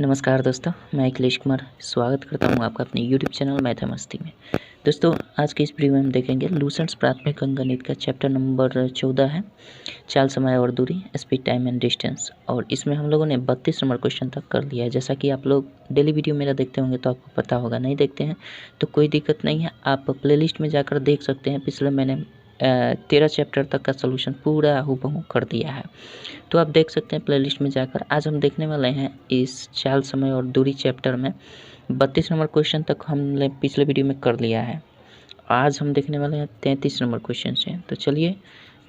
नमस्कार दोस्तों, मैं अखिलेश कुमार स्वागत करता हूं आपका अपने YouTube चैनल मैथ है मस्ती में। दोस्तों, आज के इस वीडियो में हम देखेंगे लूसेंट्स प्राथमिक अंकगणित का चैप्टर नंबर 14 है, चाल, समय और दूरी, स्पीड, टाइम एंड डिस्टेंस। और इसमें हम लोगों ने 32 नंबर क्वेश्चन तक कर लिया है। जैसा कि आप लोग डेली वीडियो मेरा देखते होंगे तो आपको पता होगा, नहीं देखते हैं तो कोई दिक्कत नहीं है, आप प्लेलिस्ट में जाकर देख सकते हैं। पिछले मैंने 13 चैप्टर तक का सोल्यूशन पूरा हूबहू कर दिया है, तो आप देख सकते हैं प्लेलिस्ट में जाकर। आज हम देखने वाले हैं इस चाल, समय और दूरी चैप्टर में 32 नंबर क्वेश्चन तक हमने पिछले वीडियो में कर लिया है। आज हम देखने वाले हैं 33 नंबर क्वेश्चन से। तो चलिए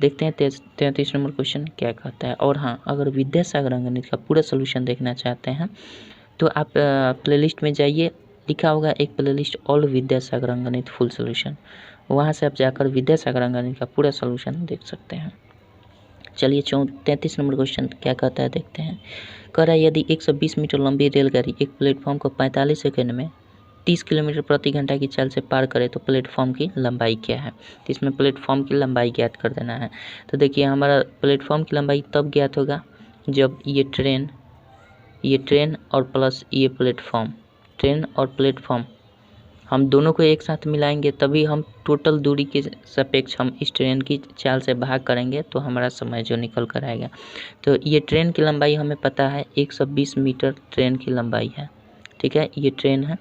देखते हैं 33 नंबर क्वेश्चन क्या कहता है। और हाँ, अगर विद्यासागर अंकगणित का पूरा सोल्यूशन देखना चाहते हैं तो आप प्लेलिस्ट में जाइए, लिखा होगा एक प्लेलिस्ट ऑल विद्यासागर अंकगणित फुल सोल्यूशन, वहाँ से आप जाकर विद्यासागर अंकगणित का पूरा सोल्यूशन देख सकते हैं। चलिए 33 नंबर क्वेश्चन क्या कहता है देखते हैं। कह रहा है यदि 120 मीटर लंबी रेलगाड़ी एक प्लेटफॉर्म को 45 सेकंड में 30 किलोमीटर प्रति घंटा की चाल से पार करे तो प्लेटफॉर्म की लंबाई क्या है। तो इसमें प्लेटफॉर्म की लंबाई ज्ञात कर देना है। तो देखिए, हमारा प्लेटफॉर्म की लंबाई तब ज्ञात होगा जब ये ट्रेन और प्लस ये प्लेटफॉर्म, ट्रेन और प्लेटफॉर्म हम दोनों को एक साथ मिलाएंगे, तभी हम टोटल दूरी के सापेक्ष हम इस ट्रेन की चाल से भाग करेंगे तो हमारा समय जो निकल कर आएगा। तो ये ट्रेन की लंबाई हमें पता है 120 मीटर ट्रेन की लंबाई है। ठीक है, ये ट्रेन है,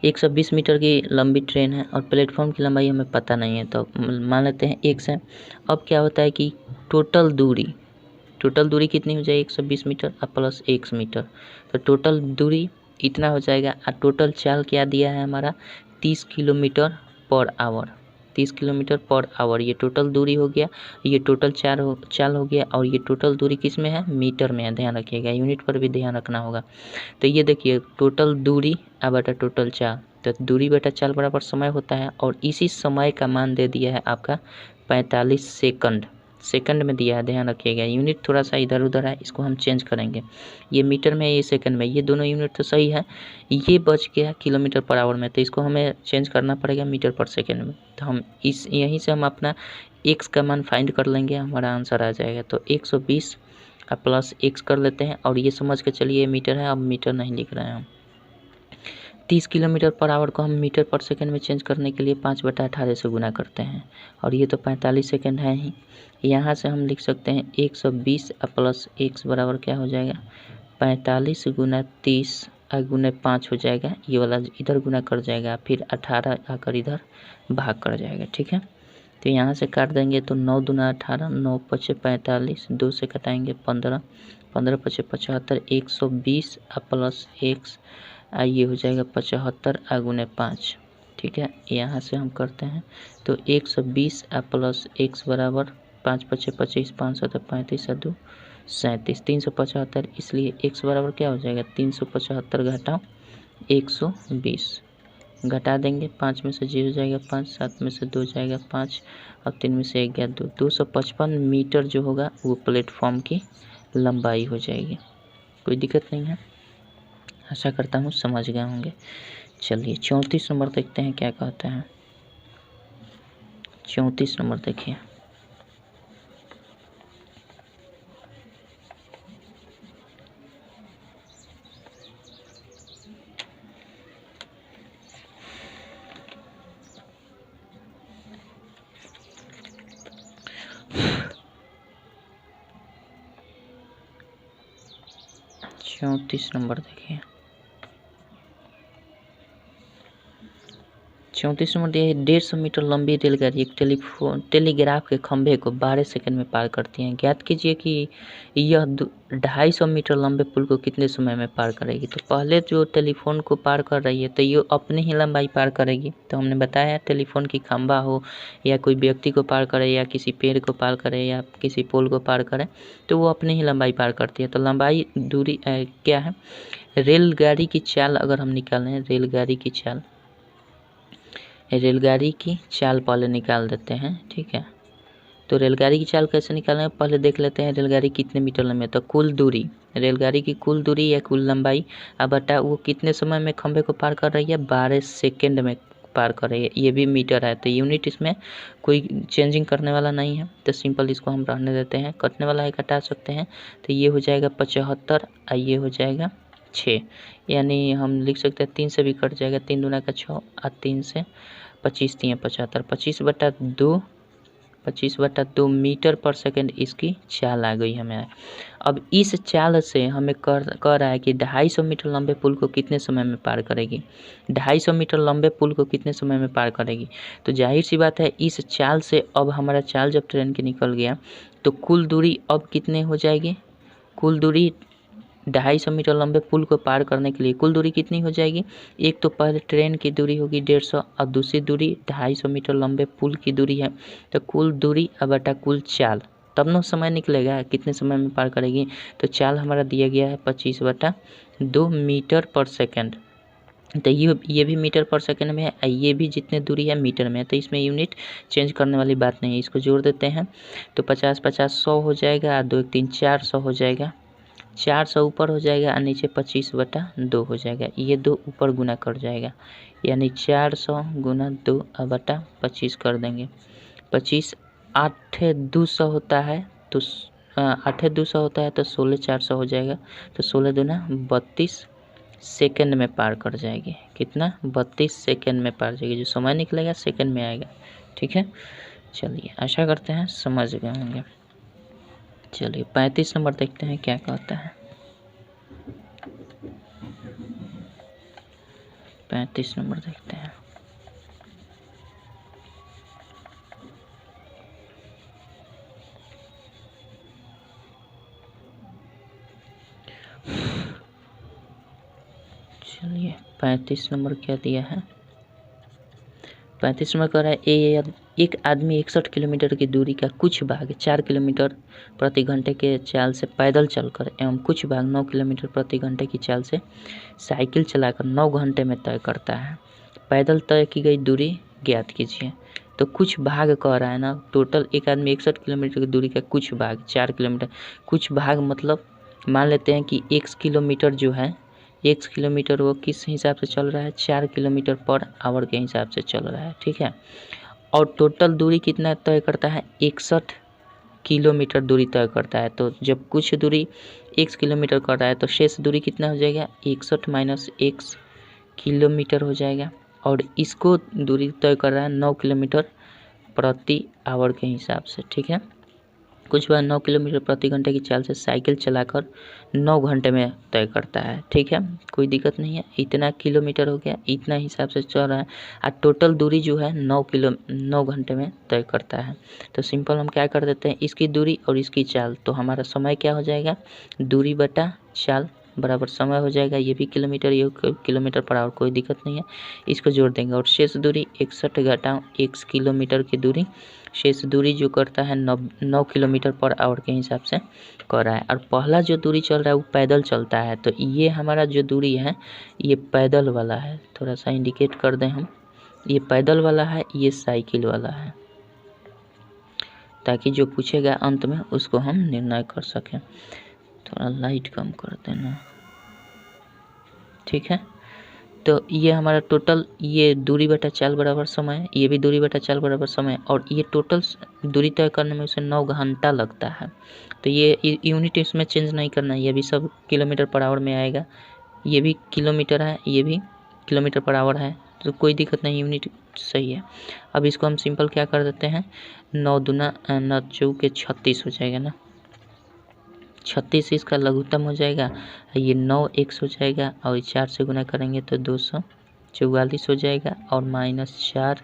120 मीटर की लंबी ट्रेन है और प्लेटफॉर्म की लंबाई हमें पता नहीं है, तो मान लेते हैं 1 से। अब क्या होता है कि टोटल दूरी कितनी हो जाएगी, 120 मीटर और प्लस 1 मीटर, तो टोटल दूरी इतना हो जाएगा। और टोटल चाल क्या दिया है हमारा, 30 kilometre per hour. 30 kilometre per hour ये टोटल दूरी हो गया, ये टोटल चाल हो गया। और ये टोटल दूरी किस में है, मीटर में है, ध्यान रखिएगा, यूनिट पर भी ध्यान रखना होगा। तो ये देखिए, टोटल दूरी बटा टोटल चाल, तो दूरी बटा चाल बराबर समय होता है। और इसी समय का मान दे दिया है आपका 45 सेकंड में दिया है, ध्यान रखिएगा। यूनिट थोड़ा सा इधर उधर है, इसको हम चेंज करेंगे, ये मीटर में, ये सेकंड में, ये दोनों यूनिट तो सही है, ये बच गया किलोमीटर पर आवर में, तो इसको हमें चेंज करना पड़ेगा मीटर पर सेकंड में। तो हम यहीं से हम अपना x का मान फाइंड कर लेंगे, हमारा आंसर आ जाएगा। तो 120 प्लस x कर लेते हैं, और ये समझ के चलिए मीटर है, अब मीटर नहीं लिख रहे हैं हम। 30 किलोमीटर पर आवर को हम मीटर पर सेकंड में चेंज करने के लिए 5/18 से गुना करते हैं, और ये तो 45 सेकंड है ही। यहाँ से हम लिख सकते हैं 120 प्लस x बराबर क्या हो जाएगा, 45 गुना 30 गुना 5 हो जाएगा, ये वाला इधर गुना कर जाएगा, फिर 18 आकर इधर भाग कर जाएगा। ठीक है, तो यहाँ से काट देंगे तो 9 दूना 18, 9 पचे 45, 2 से कटाएंगे 15, 15 पचे 75, 120 प्लस x ये हो जाएगा 75 गुने 5। ठीक है, यहाँ से हम करते हैं तो 120 प्लस x बराबर 5 पचे 25, 5 7 35 2 37, 375, इसलिए x बराबर क्या हो जाएगा, 375 घटाओ 120, घटा देंगे, 5 में से 0 जाएगा 5, 7 में से 2 जाएगा 5, अब 3 में से 1 गया 2, 255 मीटर जो होगा वो प्लेटफॉर्म की लंबाई हो जाएगी। कोई दिक्कत नहीं है, आशा करता हूँ समझ गए होंगे। चलिए 34 नंबर देखते हैं क्या कहते हैं। 34 नंबर देखिए, नंबर देखिए, 34 नंबर दिया है 150 मीटर लंबी रेलगाड़ी एक टेलीग्राफ के खंभे को 12 सेकंड में पार करती है। ज्ञात कीजिए कि यह 250 मीटर लंबे पुल को कितने समय में पार करेगी। तो पहले जो टेलीफोन को पार कर रही है तो ये अपनी ही लंबाई पार करेगी। तो हमने बताया टेलीफोन की खंभा हो या कोई व्यक्ति को पार करे या किसी पेड़ को पार करे या किसी पोल को पार करे तो वो अपनी ही लंबाई पार करती है। तो लंबाई दूरी क्या है, रेलगाड़ी की चाल अगर हम निकालें, रेलगाड़ी की चाल पहले निकाल देते हैं। ठीक है, तो रेलगाड़ी की चाल कैसे निकालें, पहले देख लेते हैं रेलगाड़ी कितने मीटर लंबी है। तो कुल दूरी, रेलगाड़ी की कुल दूरी या कुल लंबाई बटा वो कितने समय में खंभे को पार कर रही है, 12 सेकंड में पार करेगा। ये भी मीटर है तो यूनिट इसमें कोई चेंजिंग करने वाला नहीं है, तो सिंपल इसको हम रहने देते हैं। कटने वाला है घटा सकते हैं, तो ये हो जाएगा 75 और ये हो जाएगा 6, यानी हम लिख सकते हैं 3 से भी कट जाएगा, 3 दूना का 6 और 3 से 25 3 75, 25/2 मीटर पर सेकंड इसकी चाल आ गई हमें। अब इस चाल से हमें कह रहा है कि 250 मीटर लंबे पुल को कितने समय में पार करेगी। 250 मीटर लंबे पुल को कितने समय में पार करेगी, तो जाहिर सी बात है इस चाल से अब हमारा चाल जब ट्रेन की निकल गया तो कुल दूरी अब कितने हो जाएगी। कुल दूरी 250 मीटर लंबे पुल को पार करने के लिए कुल दूरी कितनी हो जाएगी। एक तो पहले ट्रेन की दूरी होगी 150 और दूसरी दूरी 250 मीटर लंबे पुल की दूरी है, तो कुल दूरी अब बटा कुल चाल, तब न समय निकलेगा कितने समय में पार करेगी। तो चाल हमारा दिया गया है 25/2 मीटर पर सेकंड, तो ये भी मीटर पर सेकंड में है, ये भी जितने दूरी है मीटर में है, तो इसमें यूनिट चेंज करने वाली बात नहीं है। इसको जोड़ देते हैं तो 50 50 100 हो जाएगा, 2 1 3 400 हो जाएगा, 400 ऊपर हो जाएगा और नीचे 25/2 हो जाएगा। ये 2 ऊपर गुना कर जाएगा, यानी 400 गुना 2/25 कर देंगे। 25 8 200 होता है तो 8 200 होता है तो 16 400 हो जाएगा, तो 16 दूना 32 सेकंड में पार कर जाएगी। कितना, 32 सेकंड में पार जाएगी, जो समय निकलेगा सेकंड में आएगा। ठीक है, चलिए आशा करते हैं समझ गए होंगे। चलिए 35 नंबर देखते हैं क्या कहता है। 35 नंबर देखते हैं। चलिए 35 नंबर क्या दिया है। 35 नंबर कह रहा है एक आदमी 61 किलोमीटर की दूरी का कुछ भाग 4 किलोमीटर प्रति घंटे के चाल से पैदल चलकर एवं कुछ भाग 9 किलोमीटर प्रति घंटे की चाल से साइकिल चलाकर 9 घंटे में तय करता है। पैदल तय की गई दूरी ज्ञात कीजिए। तो कुछ भाग कह रहा है ना, टोटल एक आदमी 61 किलोमीटर की दूरी का कुछ भाग 4 किलोमीटर, कुछ भाग मतलब मान लेते हैं कि 1 किलोमीटर जो है 1 किलोमीटर वो किस हिसाब से चल रहा है, 4 किलोमीटर पर आवर के हिसाब से चल रहा है। ठीक है, और टोटल दूरी कितना तय करता है, 61 किलोमीटर दूरी तय करता है। तो जब कुछ दूरी 1 किलोमीटर कर रहा है तो शेष दूरी कितना हो जाएगा, 61 माइनस 1 किलोमीटर हो जाएगा, और इसको दूरी तय कर रहा है 9 किलोमीटर प्रति आवर के हिसाब से। ठीक है, कुछ बार 9 किलोमीटर प्रति घंटे की चाल से साइकिल चलाकर 9 घंटे में तय करता है। ठीक है, कोई दिक्कत नहीं है, इतना किलोमीटर हो गया, इतना हिसाब से चल रहा है, और टोटल दूरी जो है 9 घंटे में तय करता है। तो सिंपल हम क्या कर देते हैं, इसकी दूरी और इसकी चाल, तो हमारा समय क्या हो जाएगा, दूरी बटा चाल बराबर समय हो जाएगा। ये भी किलोमीटर, ये किलोमीटर पर आवर, कोई दिक्कत नहीं है, इसको जोड़ देंगे। और शेष दूरी 61 घटाओ 1 किलोमीटर की दूरी, शेष दूरी जो करता है 9 किलोमीटर पर आवर के हिसाब से कर रहा है। और पहला जो दूरी चल रहा है वो पैदल चलता है, तो ये हमारा जो दूरी है ये पैदल वाला है, थोड़ा सा इंडिकेट कर दें हम, ये पैदल वाला है, ये साइकिल वाला है, ताकि जो पूछेगा अंत में उसको हम निर्णय कर सकें। थोड़ा लाइट कम कर देना। ठीक है, तो ये हमारा टोटल, ये दूरी बटा चाल बराबर समय, ये भी दूरी बटा चाल बराबर समय, और ये टोटल दूरी तय करने में उसे 9 घंटा लगता है। तो ये यूनिट इसमें चेंज नहीं करना है, ये भी सब किलोमीटर पर आवर में आएगा, ये भी किलोमीटर है, ये भी किलोमीटर पर आवर है, तो कोई दिक्कत नहीं, यूनिट सही है। अब इसको हम सिंपल क्या कर देते हैं, 9 दूना 9 चौके 36 हो जाएगा ना, 36 इसका लघुत्तम हो जाएगा, ये 9 1 हो जाएगा, और 4 से गुना करेंगे तो 244 हो जाएगा, और -4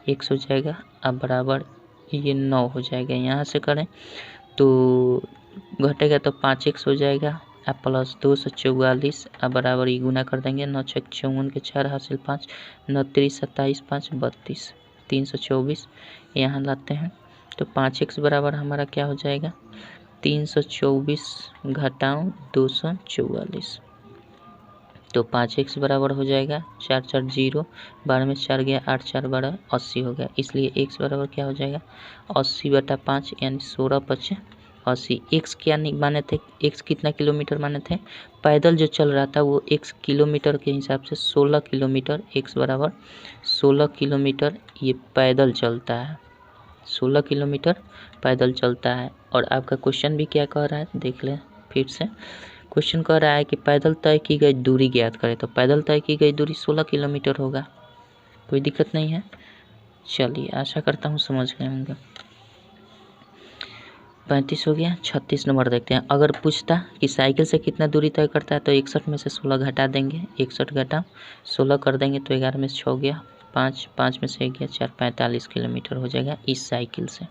1 हो जाएगा, अब बराबर ये 9 हो जाएगा। यहाँ से करें तो घटेगा तो 5 1 हो जाएगा, अब प्लस 244, अब बराबर ये गुना कर देंगे, 9 6 54 के 4 हासिल 5, 9 3 27 5 32 324 यहाँ लाते हैं, तो 5 1 बराबर हमारा क्या हो जाएगा, 324 घटाओ 244, तो 5 x बराबर हो जाएगा 4 4 0, 12 में 4 गया 8 4 12 80 हो गया, इसलिए x बराबर क्या हो जाएगा 80/5, यानी 16 5 80। एक्स क्या नहीं माने थे, एक्स कितना किलोमीटर माने थे, पैदल जो चल रहा था वो एक्स किलोमीटर के हिसाब से 16 किलोमीटर, एक्स बराबर 16 किलोमीटर ये पैदल चलता है, 16 किलोमीटर पैदल चलता है। और आपका क्वेश्चन भी क्या कह रहा है देख लें फिर से। क्वेश्चन कह रहा है कि पैदल तय की गई दूरी ज्ञात करें, तो पैदल तय की गई दूरी 16 किलोमीटर होगा, कोई दिक्कत नहीं है। चलिए आशा करता हूँ समझ गए होंगे। 35 हो गया। 36 नंबर देखते हैं। अगर पूछता कि साइकिल से कितना दूरी तय करता है तो 61 में से 16 घटा देंगे, 61 घटा 16 कर देंगे तो 11 में से 6 गया 5, 5 में से 1 गया 4, 45 किलोमीटर हो जाएगा इस साइकिल से।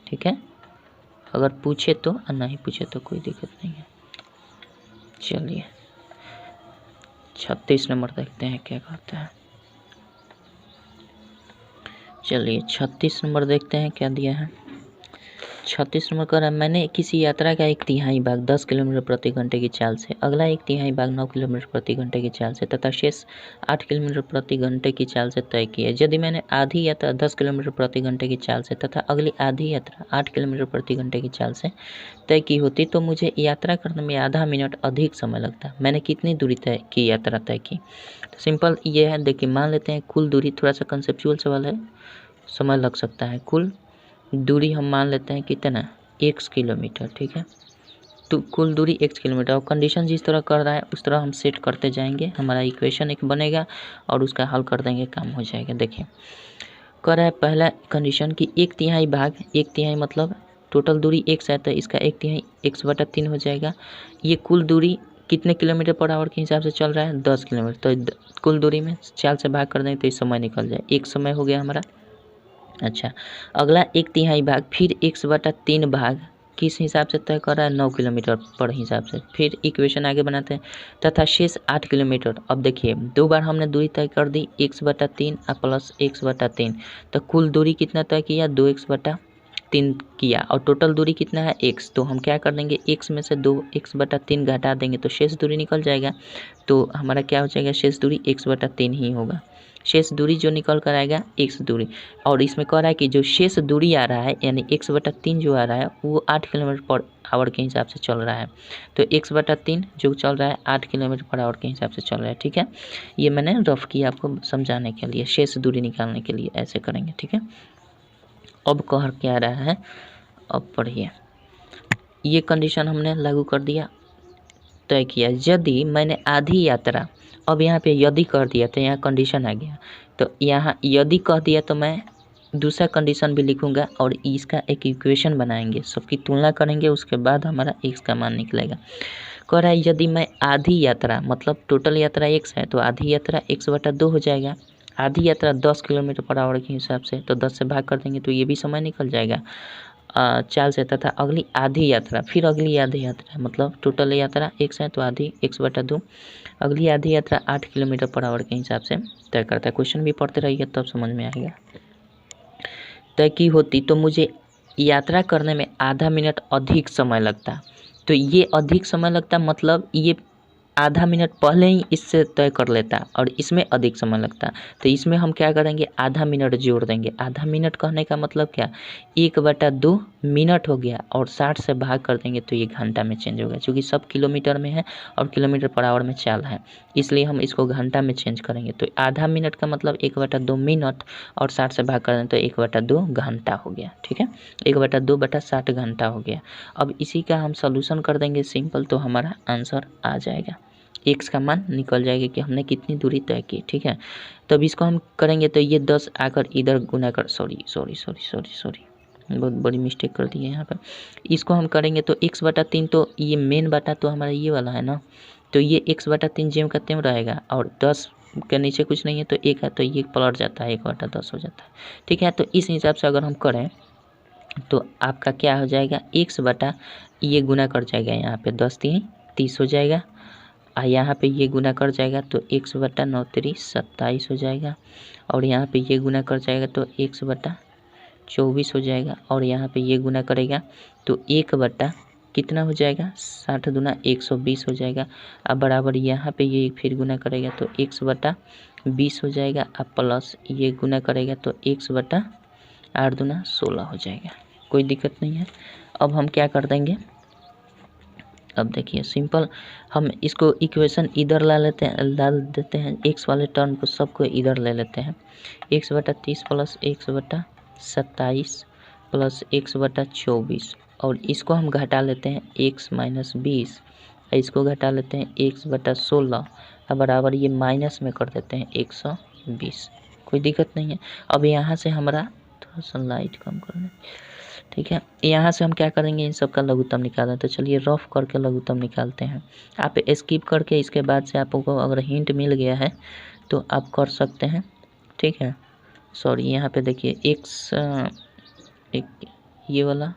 ठीक है, अगर पूछे तो और नहीं पूछे तो कोई दिक्कत नहीं है। चलिए 36 नंबर देखते हैं क्या कहता है। चलिए 36 नंबर देखते हैं क्या दिया है। 36 नंबर कर रहा है, मैंने किसी यात्रा का 1/3 भाग 10 किलोमीटर प्रति घंटे की चाल से, अगला 1/3 भाग 9 किलोमीटर प्रति घंटे की चाल से तथा शेष 8 किलोमीटर प्रति घंटे की चाल से तय की है। यदि मैंने आधी यात्रा 10 किलोमीटर प्रति घंटे की चाल से तथा अगली आधी यात्रा 8 किलोमीटर प्रति घंटे की चाल से तय की होती तो मुझे यात्रा करने में आधा मिनट अधिक समय लगता। मैंने कितनी दूरी तय की यात्रा तय की? तो सिंपल ये है, देखिए मान लेते हैं कुल दूरी, थोड़ा सा कंसेप्चुअल सवाल है, समय लग सकता है। कुल दूरी हम मान लेते हैं कितना, x किलोमीटर। ठीक है, तो कुल दूरी x किलोमीटर, और कंडीशन जिस तरह कर रहा है उस तरह हम सेट करते जाएंगे, हमारा इक्वेशन एक बनेगा और उसका हल कर देंगे, काम हो जाएगा। देखिए कर रहा है पहला कंडीशन कि 1/3 भाग, 1/3 मतलब टोटल दूरी x है तो इसका 1/3 x/3 हो जाएगा। ये कुल दूरी कितने किलोमीटर पर आवर के हिसाब से चल रहा है, 10 किलोमीटर, तो कुल दूरी में 4 से भाग कर देंगे तो इस समय निकल जाए, एक समय हो गया हमारा। अच्छा, अगला 1/3 भाग फिर x/3 भाग किस हिसाब से तय कर रहा है, 9 किलोमीटर पर हिसाब से। फिर इक्वेशन आगे बनाते हैं तथा शेष 8 किलोमीटर। अब देखिए 2 बार हमने दूरी तय कर दी, x/3 और प्लस x/3, तो कुल दूरी कितना तय किया, 2x/3 किया, और टोटल दूरी कितना है x। तो हम क्या कर देंगे, x में से 2x/3 घटा देंगे तो शेष दूरी निकल जाएगा। तो हमारा क्या हो जाएगा, शेष दूरी x/3 ही होगा। शेष दूरी जो निकल कर आएगा x दूरी, और इसमें कह रहा है कि जो शेष दूरी आ रहा है यानी x/3 जो आ रहा है वो 8 किलोमीटर पर आवर के हिसाब से चल रहा है। तो x/3 जो चल रहा है 8 किलोमीटर पर आवर के हिसाब से चल रहा है। ठीक है, ये मैंने रफ किया आपको समझाने के लिए, शेष दूरी निकालने के लिए ऐसे करेंगे। ठीक है, अब कह क्या रहा है, अब पढ़िए। ये कंडीशन हमने लागू कर दिया, तय किया। यदि मैंने आधी यात्रा, अब यहाँ पे यदि कर दिया तो यहाँ कंडीशन आ गया, तो यहाँ यदि कह दिया तो मैं दूसरा कंडीशन भी लिखूंगा और इसका एक इक्वेशन बनाएंगे, सबकी तुलना करेंगे, उसके बाद हमारा x का मान निकलेगा। कह रहा है यदि मैं आधी यात्रा, मतलब टोटल यात्रा x है तो आधी यात्रा x/2 हो जाएगा। आधी यात्रा 10 किलोमीटर पर आवर के हिसाब से, तो 10 से भाग कर देंगे तो ये भी समय निकल जाएगा चाल से। तथा अगली आधी यात्रा, फिर अगली आधी यात्रा, मतलब टोटल यात्रा x है तो आधी x/2, अगली आधी यात्रा 8 किलोमीटर पर आवर के हिसाब से तय करता है। क्वेश्चन भी पढ़ते रहिए तब समझ में आएगा। तय की होती तो मुझे यात्रा करने में आधा मिनट अधिक समय लगता। तो ये अधिक समय लगता मतलब ये आधा मिनट पहले ही इससे तय कर लेता और इसमें अधिक समय लगता। तो इसमें हम क्या करेंगे, आधा मिनट जोड़ देंगे। आधा मिनट कहने का मतलब क्या, 1/2 मिनट हो गया, और 60 से भाग कर देंगे तो ये घंटा में चेंज होगा, क्योंकि सब किलोमीटर में है और किलोमीटर पर आवर में चाल है, इसलिए हम इसको घंटा में चेंज करेंगे। तो आधा मिनट का मतलब 1/2 मिनट, और 60 से भाग कर दें तो 1/2 घंटा हो गया। ठीक है, 1/2/60 घंटा हो गया। अब इसी का हम सोल्यूशन कर देंगे सिंपल, तो हमारा आंसर आ जाएगा, x का मान निकल जाएगा कि हमने कितनी दूरी तय की। ठीक है, तब इसको हम करेंगे तो ये 10 आकर इधर गुना कर, सॉरी बहुत बड़ी मिस्टेक कर दी है यहाँ पर। इसको हम करेंगे तो x/3, तो ये मेन बाटा तो हमारा ये वाला है ना, तो ये x/3 जेम का तेम रहेगा, और 10 के नीचे कुछ नहीं है तो 1 है तो ये पलट जाता है, 1/10 हो जाता है। ठीक है, तो इस हिसाब से अगर हम करें तो आपका क्या हो जाएगा, x/ ये गुना कर जाएगा, यहाँ पे 10×3 30 हो जाएगा, यहाँ पे ये गुना कर जाएगा तो x/9 3 27 हो जाएगा, और यहाँ पे ये गुना कर जाएगा तो x/24 हो जाएगा, और यहाँ पे ये गुना करेगा तो 1/ कितना हो जाएगा, 60 दूना 120 हो जाएगा। अब बराबर यहाँ पे ये फिर गुना करेगा तो x/20 हो जाएगा, अब प्लस ये गुना करेगा तो x/8 दूना 16 हो जाएगा। कोई दिक्कत नहीं है। अब हम क्या कर देंगे, अब देखिए सिंपल, हम इसको इक्वेशन इधर डाल देते हैं, एक्स वाले टर्म को सबको इधर ले लेते हैं। 1/30 प्लस 1/27 प्लस 1/24, और इसको हम घटा लेते हैं x - 20, इसको घटा लेते हैं x/16 बराबर ये माइनस में कर देते हैं 120। कोई दिक्कत नहीं है। अब यहाँ से हमारा थोड़ा सा लाइट कम करना, ठीक है। यहाँ से हम क्या करेंगे, इन सब का लघुत्तम निकालना। तो चलिए रफ करके लघुत्तम निकालते हैं। आप स्किप करके इसके बाद से आपको अगर हिंट मिल गया है तो आप कर सकते हैं, ठीक है। सॉरी, यहाँ पे देखिए एक्स एक ये वाला,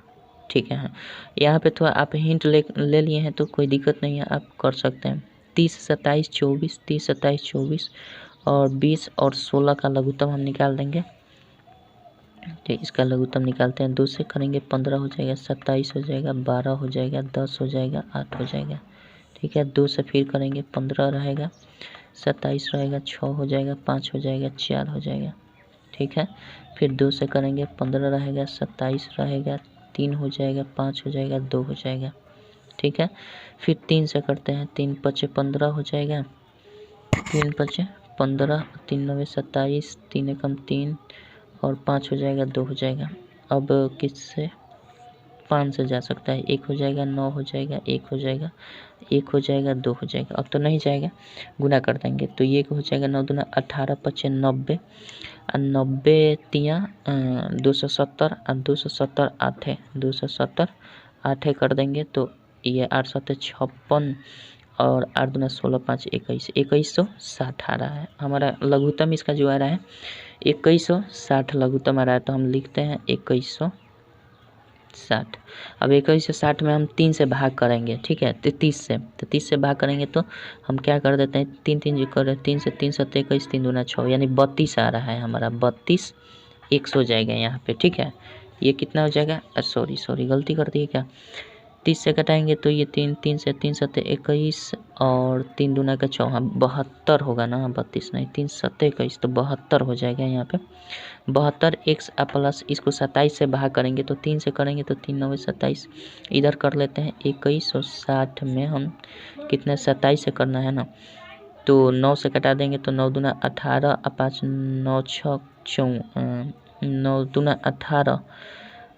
ठीक है। हाँ, यहाँ पे थोड़ा आप हिंट ले लिए हैं तो कोई दिक्कत नहीं है, आप कर सकते हैं। 30, 27, 24, 30, 27, 24 और 20 और 16 का लघुत्तम हम निकाल देंगे। ठीक, इसका लघुत्तम निकालते हैं। 2 से करेंगे 15 हो जाएगा, 27 हो जाएगा, 12 हो जाएगा, 10 हो जाएगा, 8 हो जाएगा, ठीक है। 2 से फिर करेंगे 15 रहेगा, 27 रहेगा, 6 हो जाएगा, 5 हो जाएगा, 4 हो जाएगा, ठीक है। फिर 2 से करेंगे 15 रहेगा, 27 रहेगा, 3 हो जाएगा, 5 हो जाएगा, 2 हो जाएगा, ठीक है। फिर 3 से करते हैं, 3 × 5 = 15 हो जाएगा, 3 × 5 = 15, 3 × 9 = 27, 3 एकम 3 और 5 हो जाएगा, 2 हो जाएगा। अब किससे 5 से जा सकता है, 1 हो जाएगा, 9 हो जाएगा, 1 हो जाएगा, 1 हो जाएगा, 2 हो जाएगा। अब तो नहीं जाएगा, गुना कर देंगे तो ये हो जाएगा 9 दूना 18, 5 90, 90 तिया 270 और 270 8 270 8 कर देंगे तो ये 8 7 56 और 8 दूना 16 5 21, 2160 आ रहा है हमारा लघुत्तम। इसका जो आ रहा है 2160 लघुत्तम आ रहा है, तो हम लिखते हैं 2160। अब 2160 में हम 3 से भाग करेंगे, ठीक है। तो 30 से भाग करेंगे तो हम क्या कर देते हैं, 3 3 जी कर 3 से 3 7 21, 3 दूना 6 यानी 32 आ रहा है हमारा, 32 100 हो जाएगा यहाँ पे, ठीक है। ये कितना हो जाएगा, सॉरी गलती कर दी क्या, 30 से घटाएंगे तो ये 3 3 से 3 7 21 और 3 दूना का 6, 72 होगा ना, 32 नहीं, 3 7 21 तो 72 हो जाएगा यहाँ पे। 72 x प्लस इसको 27 से भाग करेंगे तो 3 से करेंगे तो 3 9 27, इधर कर लेते हैं 2160 में हम कितने 27 से करना है ना, तो 9 से कटा देंगे तो 9 दूना 18 और 5 9 6 9 दूना 18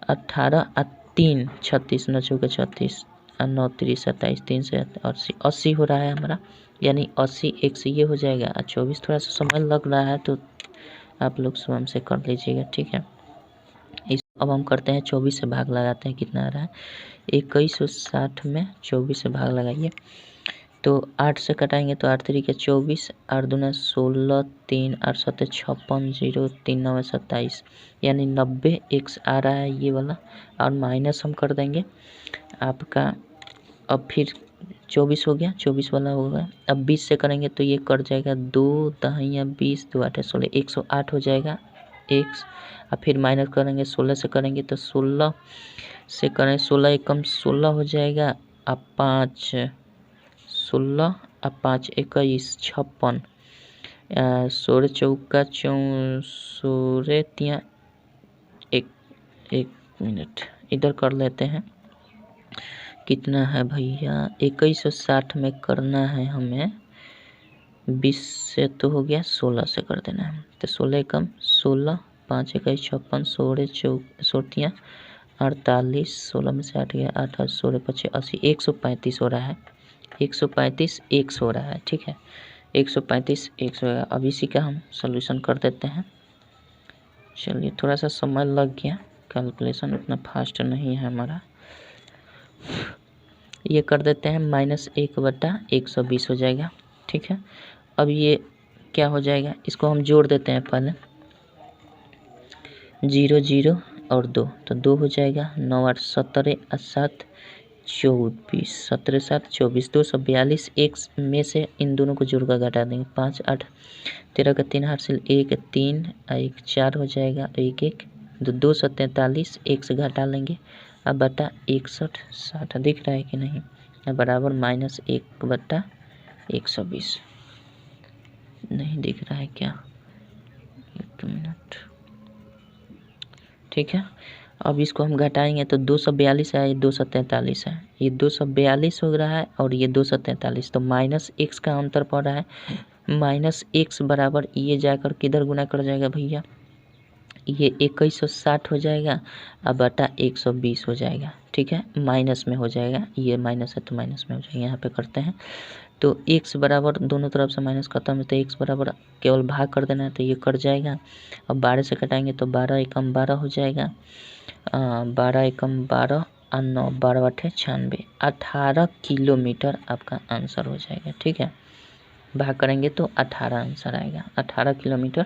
18 और 3 36 9 चौके 36 और 9 3 27, 3 से 80 80 हो रहा है हमारा, यानी 80 x ये हो जाएगा। 24 थोड़ा सा समय लग रहा है तो आप लोग स्वयं से कर लीजिएगा, ठीक है। अब हम करते हैं 24 से भाग लगाते हैं, कितना आ रहा है 2160 में 24 से भाग लगाइए तो 8 से कटाएंगे तो 8 3 के 24, 8 दूना 16, 3 8 7 56, 0 3 9 27 यानी 90 x आ रहा है ये वाला, और माइनस हम कर देंगे आपका। अब फिर 24 हो गया, 24 वाला होगा। अब 20 से करेंगे तो ये कट जाएगा, 2 दहिया 20 2 8 16, 108 हो जाएगा x। और फिर माइनस करेंगे 16 से करेंगे तो 16 से करें 16 एकम 16 हो जाएगा, अब 5 16 और 5 21 56, 16 चौका 16 तिया एक मिनट इधर कर लेते हैं, कितना है भैया 2160 में करना है हमें, 20 से तो हो गया, 16 से कर देना है तो 16 कम 16 5 21 56 16 16 48, 16 में से 8 गया 8 8 16 25 80, 135 हो रहा है, 135 100 हो रहा है, ठीक है। 135 100 होगा। अब इसी का हम सॉल्यूशन कर देते हैं। चलिए थोड़ा सा समय लग गया, कैलकुलेशन उतना फास्ट नहीं है हमारा। ये कर देते हैं -1/120 हो जाएगा, ठीक है। अब ये क्या हो जाएगा, इसको हम जोड़ देते हैं पहले, 0 0 और 2 तो 2 हो जाएगा, 9 8 17 और 7 24, 17 7 24, 242 एक में से इन दोनों को जोड़कर घटा देंगे, 5 8 13 का 3 हासिल 1 3 1 4 हो जाएगा, 1 1 2 243 1 से घटा लेंगे, अब बटा 61 60 दिख रहा है कि नहीं, बराबर -1/120 नहीं दिख रहा है क्या, 1 मिनट, ठीक है। अब इसको हम घटाएंगे तो 242 है, ये 243 है, ये 242 हो रहा है और ये 243, तो माइनस एक्स का अंतर पड़ रहा है। माइनस एक्स बराबर ये जाकर किधर गुना कर जाएगा भैया, ये 2160 हो जाएगा अब बटा 120 हो जाएगा। ठीक है, माइनस में हो जाएगा, ये माइनस है तो माइनस में हो जाएगा। यहाँ पे करते हैं तो x बराबर दोनों तरफ से माइनस खत्म है तो x बराबर केवल भाग कर देना है तो ये कट जाएगा। अब 12 से कटाएंगे तो 12 एकम 12 हो जाएगा, 12 एकम 12 और 9 12 8 96, 18 किलोमीटर आपका आंसर हो जाएगा। ठीक है, भाग करेंगे तो 18 आंसर आएगा, 18 किलोमीटर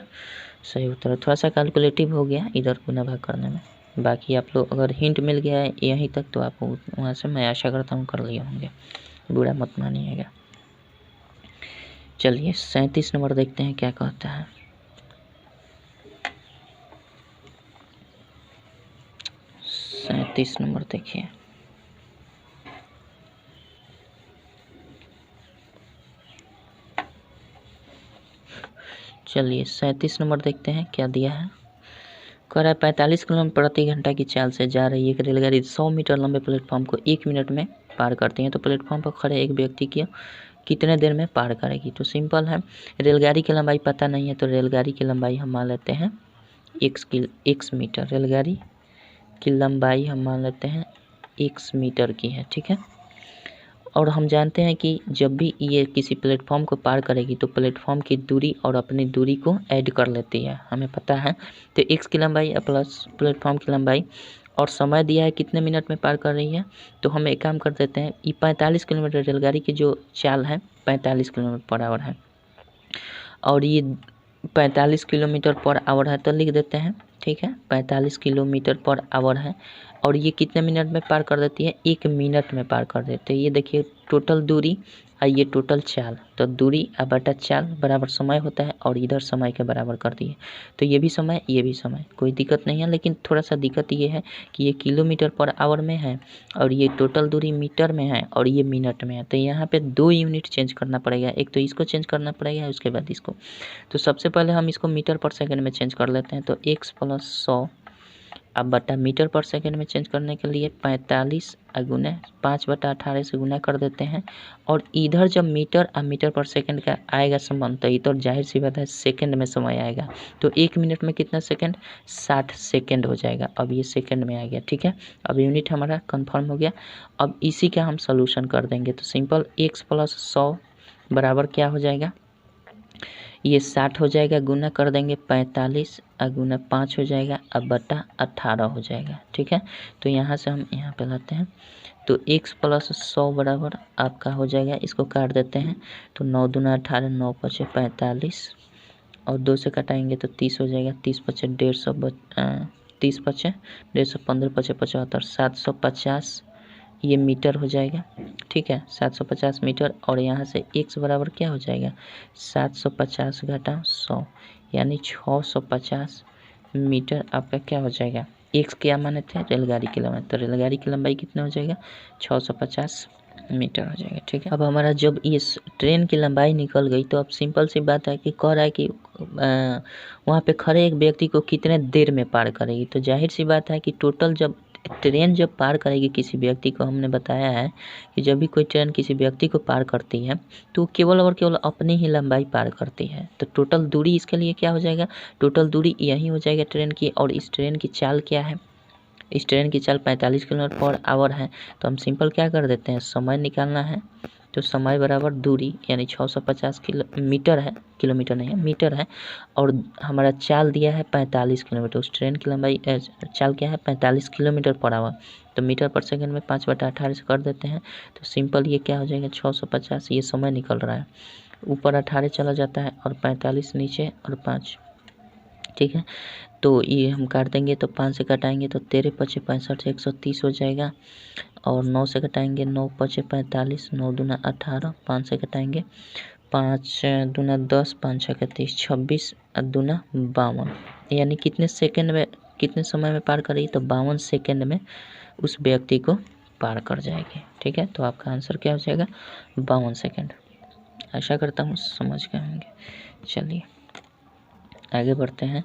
सही उत्तर। थोड़ा सा कैलकुलेटिव हो गया इधर गुना भाग करने में, बाकी आप लोग अगर हिंट मिल गया है यहीं तक तो आप वहाँ से मैं आशा करता हूँ कर लिए होंगे, बुरा मत मानिएगा। चलिए 37 नंबर देखते हैं क्या कहता है। 37 नंबर देखिए, चलिए 37 नंबर देखते हैं क्या दिया है। कह रहा है 45 किलोमीटर प्रति घंटा की चाल से जा रही एक रेलगाड़ी 100 मीटर लंबे प्लेटफॉर्म को 1 मिनट में पार करती है, तो प्लेटफॉर्म पर खड़े एक व्यक्ति की कितने देर में पार करेगी। तो सिंपल है, रेलगाड़ी की लंबाई पता नहीं है तो रेलगाड़ी की लंबाई हम मान लेते हैं x मीटर, रेलगाड़ी की लंबाई हम मान लेते हैं x मीटर की है। ठीक है, और हम जानते हैं कि जब भी ये किसी प्लेटफॉर्म को पार करेगी तो प्लेटफॉर्म की दूरी और अपनी दूरी को ऐड कर लेती है, हमें पता है। तो x की लंबाई प्लस प्लेटफॉर्म की लंबाई और समय दिया है कितने मिनट में पार कर रही है, तो हम एक काम कर देते हैं, ये 45 किलोमीटर रेलगाड़ी की जो चाल है 45 किलोमीटर पर आवर है और ये 45 किलोमीटर पर आवर है तो लिख देते हैं। ठीक है, 45 किलोमीटर पर आवर है और ये कितने मिनट में पार कर देती है, 1 मिनट में पार कर देते हैं। ये देखिए टोटल दूरी और ये टोटल चाल, तो दूरी बटा चाल बराबर समय होता है और इधर समय के बराबर कर दिए, तो ये भी समय ये भी समय, कोई दिक्कत नहीं है। लेकिन थोड़ा सा दिक्कत ये है कि ये किलोमीटर पर आवर में है और ये टोटल दूरी मीटर में है और ये मिनट में है, तो यहाँ पे 2 यूनिट चेंज करना पड़ेगा, एक तो इसको चेंज करना पड़ेगा उसके बाद इसको। तो सबसे पहले हम इसको मीटर पर सेकंड में चेंज कर लेते हैं, तो x + 100 अब बटा मीटर पर सेकंड में चेंज करने के लिए 45 गुना 5/18 से गुना कर देते हैं और इधर जब मीटर और मीटर पर सेकंड का आएगा संबंध तो इधर जाहिर सी बात है सेकंड में समय आएगा, तो 1 मिनट में कितना सेकंड, 60 सेकंड हो जाएगा। अब ये सेकंड में आ गया। ठीक है, अब यूनिट हमारा कंफर्म हो गया। अब इसी का हम सोल्यूशन कर देंगे, तो सिंपल x + 100 बराबर क्या हो जाएगा, ये 60 हो जाएगा, गुना कर देंगे 45 और गुना 5 हो जाएगा अब बटा 18 हो जाएगा। ठीक है, तो यहाँ से हम यहाँ पे लाते हैं तो x + 100 बराबर आपका हो जाएगा, इसको काट देते हैं तो 9 दूना 18, 9 × 5 = 45 और 2 से कटाएंगे तो 30 हो जाएगा, 30 × 5 = 150, 30 × 5 = 150, 15 × 5 = 75, 750 ये मीटर हो जाएगा। ठीक है, 750 मीटर और यहाँ से x बराबर क्या हो जाएगा, 750 घटा 100 यानी 650 मीटर आपका क्या हो जाएगा। x क्या माने थे, रेलगाड़ी की लंबाई, तो रेलगाड़ी की लंबाई कितना हो जाएगा, 650 मीटर हो जाएगा। ठीक है, अब हमारा जब इस ट्रेन की लंबाई निकल गई तो अब सिंपल सी बात है कि कह रहा है कि वहाँ पे खड़े एक व्यक्ति को कितने देर में पार करेगी, तो जाहिर सी बात है कि टोटल जब ट्रेन जब पार करेगी किसी व्यक्ति को, हमने बताया है कि जब भी कोई ट्रेन किसी व्यक्ति को पार करती है तो केवल और केवल अपनी ही लंबाई पार करती है, तो टोटल दूरी इसके लिए क्या हो जाएगा, टोटल दूरी यही हो जाएगा ट्रेन की। और इस ट्रेन की चाल क्या है, इस ट्रेन की चाल 45 किलोमीटर पर आवर है, तो हम सिंपल क्या कर देते हैं, समय निकालना है तो समय बराबर दूरी यानी 650 मीटर है, किलोमीटर नहीं है मीटर है, और हमारा चाल दिया है 45 किलोमीटर, उस ट्रेन की लंबाई चाल क्या है 45 किलोमीटर पर आवर, तो मीटर पर सेकंड में 5/18 से कर देते हैं तो सिंपल ये क्या हो जाएगा 650, ये समय निकल रहा है, ऊपर 18 चला जाता है और 45 नीचे और 5। ठीक है, तो ये हम काट देंगे तो 5 से कटाएंगे तो 13 × 5 = 65, 130 हो जाएगा और 9 से कटाएंगे 9 × 5 = 45, 9 दूना 18, 5 से कटाएंगे 5 दूना 10, 5 × 6 = 30, 26 दूना 52, यानी कितने सेकंड में कितने समय में पार करेगी, तो 52 सेकंड में उस व्यक्ति को पार कर जाएगी। ठीक है, तो आपका आंसर क्या हो जाएगा 52 सेकंड। आशा करता हूँ समझ गए होंगे। चलिए आगे बढ़ते हैं,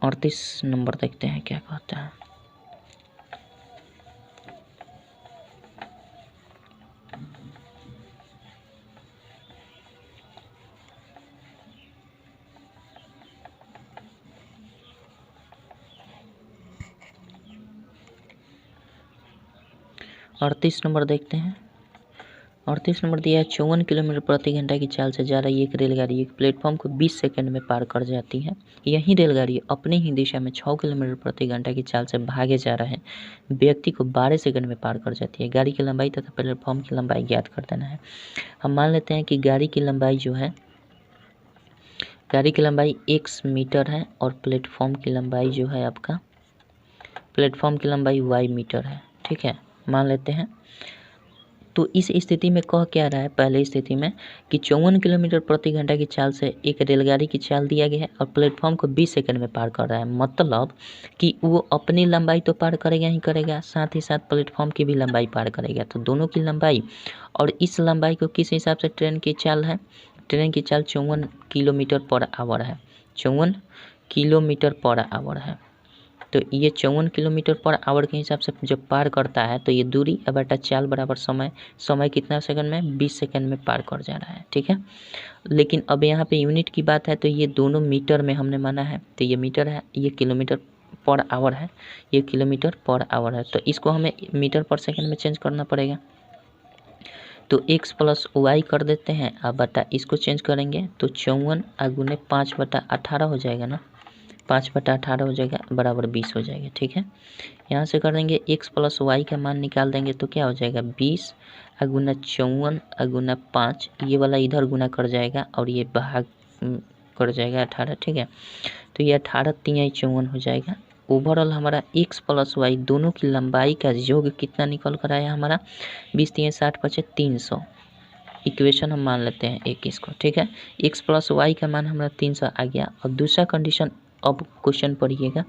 38 नंबर देखते हैं क्या कहता है। 38 नंबर देखते हैं। 38 नंबर दिया है 54 किलोमीटर प्रति घंटा की चाल से जा रही एक रेलगाड़ी एक प्लेटफॉर्म को 20 सेकंड में पार कर जाती है। यही रेलगाड़ी अपनी ही दिशा में 6 किलोमीटर प्रति घंटा की चाल से भागे जा रहे व्यक्ति को 12 सेकंड में पार कर जाती है। गाड़ी की लंबाई तथा प्लेटफॉर्म की लंबाई ज्ञात कर देना है। हम मान लेते हैं कि गाड़ी की लंबाई जो है, गाड़ी की लंबाई x मीटर है और प्लेटफॉर्म की लंबाई जो है आपका, प्लेटफॉर्म की लंबाई y मीटर है। ठीक है, मान लेते हैं। तो इस स्थिति में कह क्या रहा है, पहले स्थिति में कि 54 किलोमीटर प्रति घंटा की चाल से एक रेलगाड़ी की चाल दिया गया है और प्लेटफॉर्म को 20 सेकंड में पार कर रहा है। मतलब कि वो अपनी लंबाई तो पार करेगा ही करेगा, साथ ही साथ प्लेटफॉर्म की भी लंबाई पार करेगा। तो दोनों की लंबाई और इस लंबाई को किस हिसाब से ट्रेन की चाल है, ट्रेन की चाल 54 किलोमीटर पर आवर है, 54 किलोमीटर पर आवर है। तो ये 54 किलोमीटर पर आवर के हिसाब से जब पार करता है तो ये दूरी बटा चाल बराबर समय, समय कितना सेकंड में, 20 सेकंड में पार कर जा रहा है। ठीक है, लेकिन अब यहाँ पे यूनिट की बात है तो ये दोनों मीटर में हमने माना है, तो ये मीटर है, ये किलोमीटर पर आवर है, ये किलोमीटर पर आवर है। तो इसको हमें मीटर पर सेकंड में चेंज करना पड़ेगा। तो x प्लस वाई कर देते हैं, अब बटा इसको चेंज करेंगे तो 54 गुने 5/18 हो जाएगा ना, 5/18 हो जाएगा बराबर 20 हो जाएगा। ठीक है, यहाँ से कर देंगे x प्लस वाई का मान निकाल देंगे तो क्या हो जाएगा, 20 गुना 54 गुना 5, ये वाला इधर गुना कर जाएगा और ये भाग कर जाएगा 18। ठीक है, तो ये 18 3 54 हो जाएगा। ओवरऑल हमारा x प्लस वाई दोनों की लंबाई का योग कितना निकल कर आया हमारा, 20 3 60 5 300। इक्वेशन हम मान लेते हैं एक इसको। ठीक है, x प्लस वाई का मान हमारा 300 आ गया। और दूसरा कंडीशन, अब क्वेश्चन पढ़िएगा,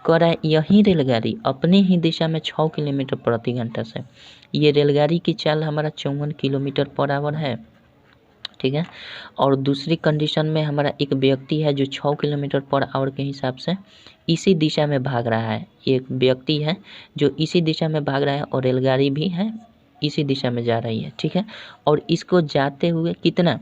कह रहा है यही रेलगाड़ी अपनी ही दिशा में 6 किलोमीटर प्रति घंटा से, ये रेलगाड़ी की चाल हमारा 54 किलोमीटर पर आवर है। ठीक है, और दूसरी कंडीशन में हमारा एक व्यक्ति है जो 6 किलोमीटर पर आवर के हिसाब से इसी दिशा में भाग रहा है, एक व्यक्ति है जो इसी दिशा में भाग रहा है और रेलगाड़ी भी है इसी दिशा में जा रही है। ठीक है, और इसको जाते हुए कितना,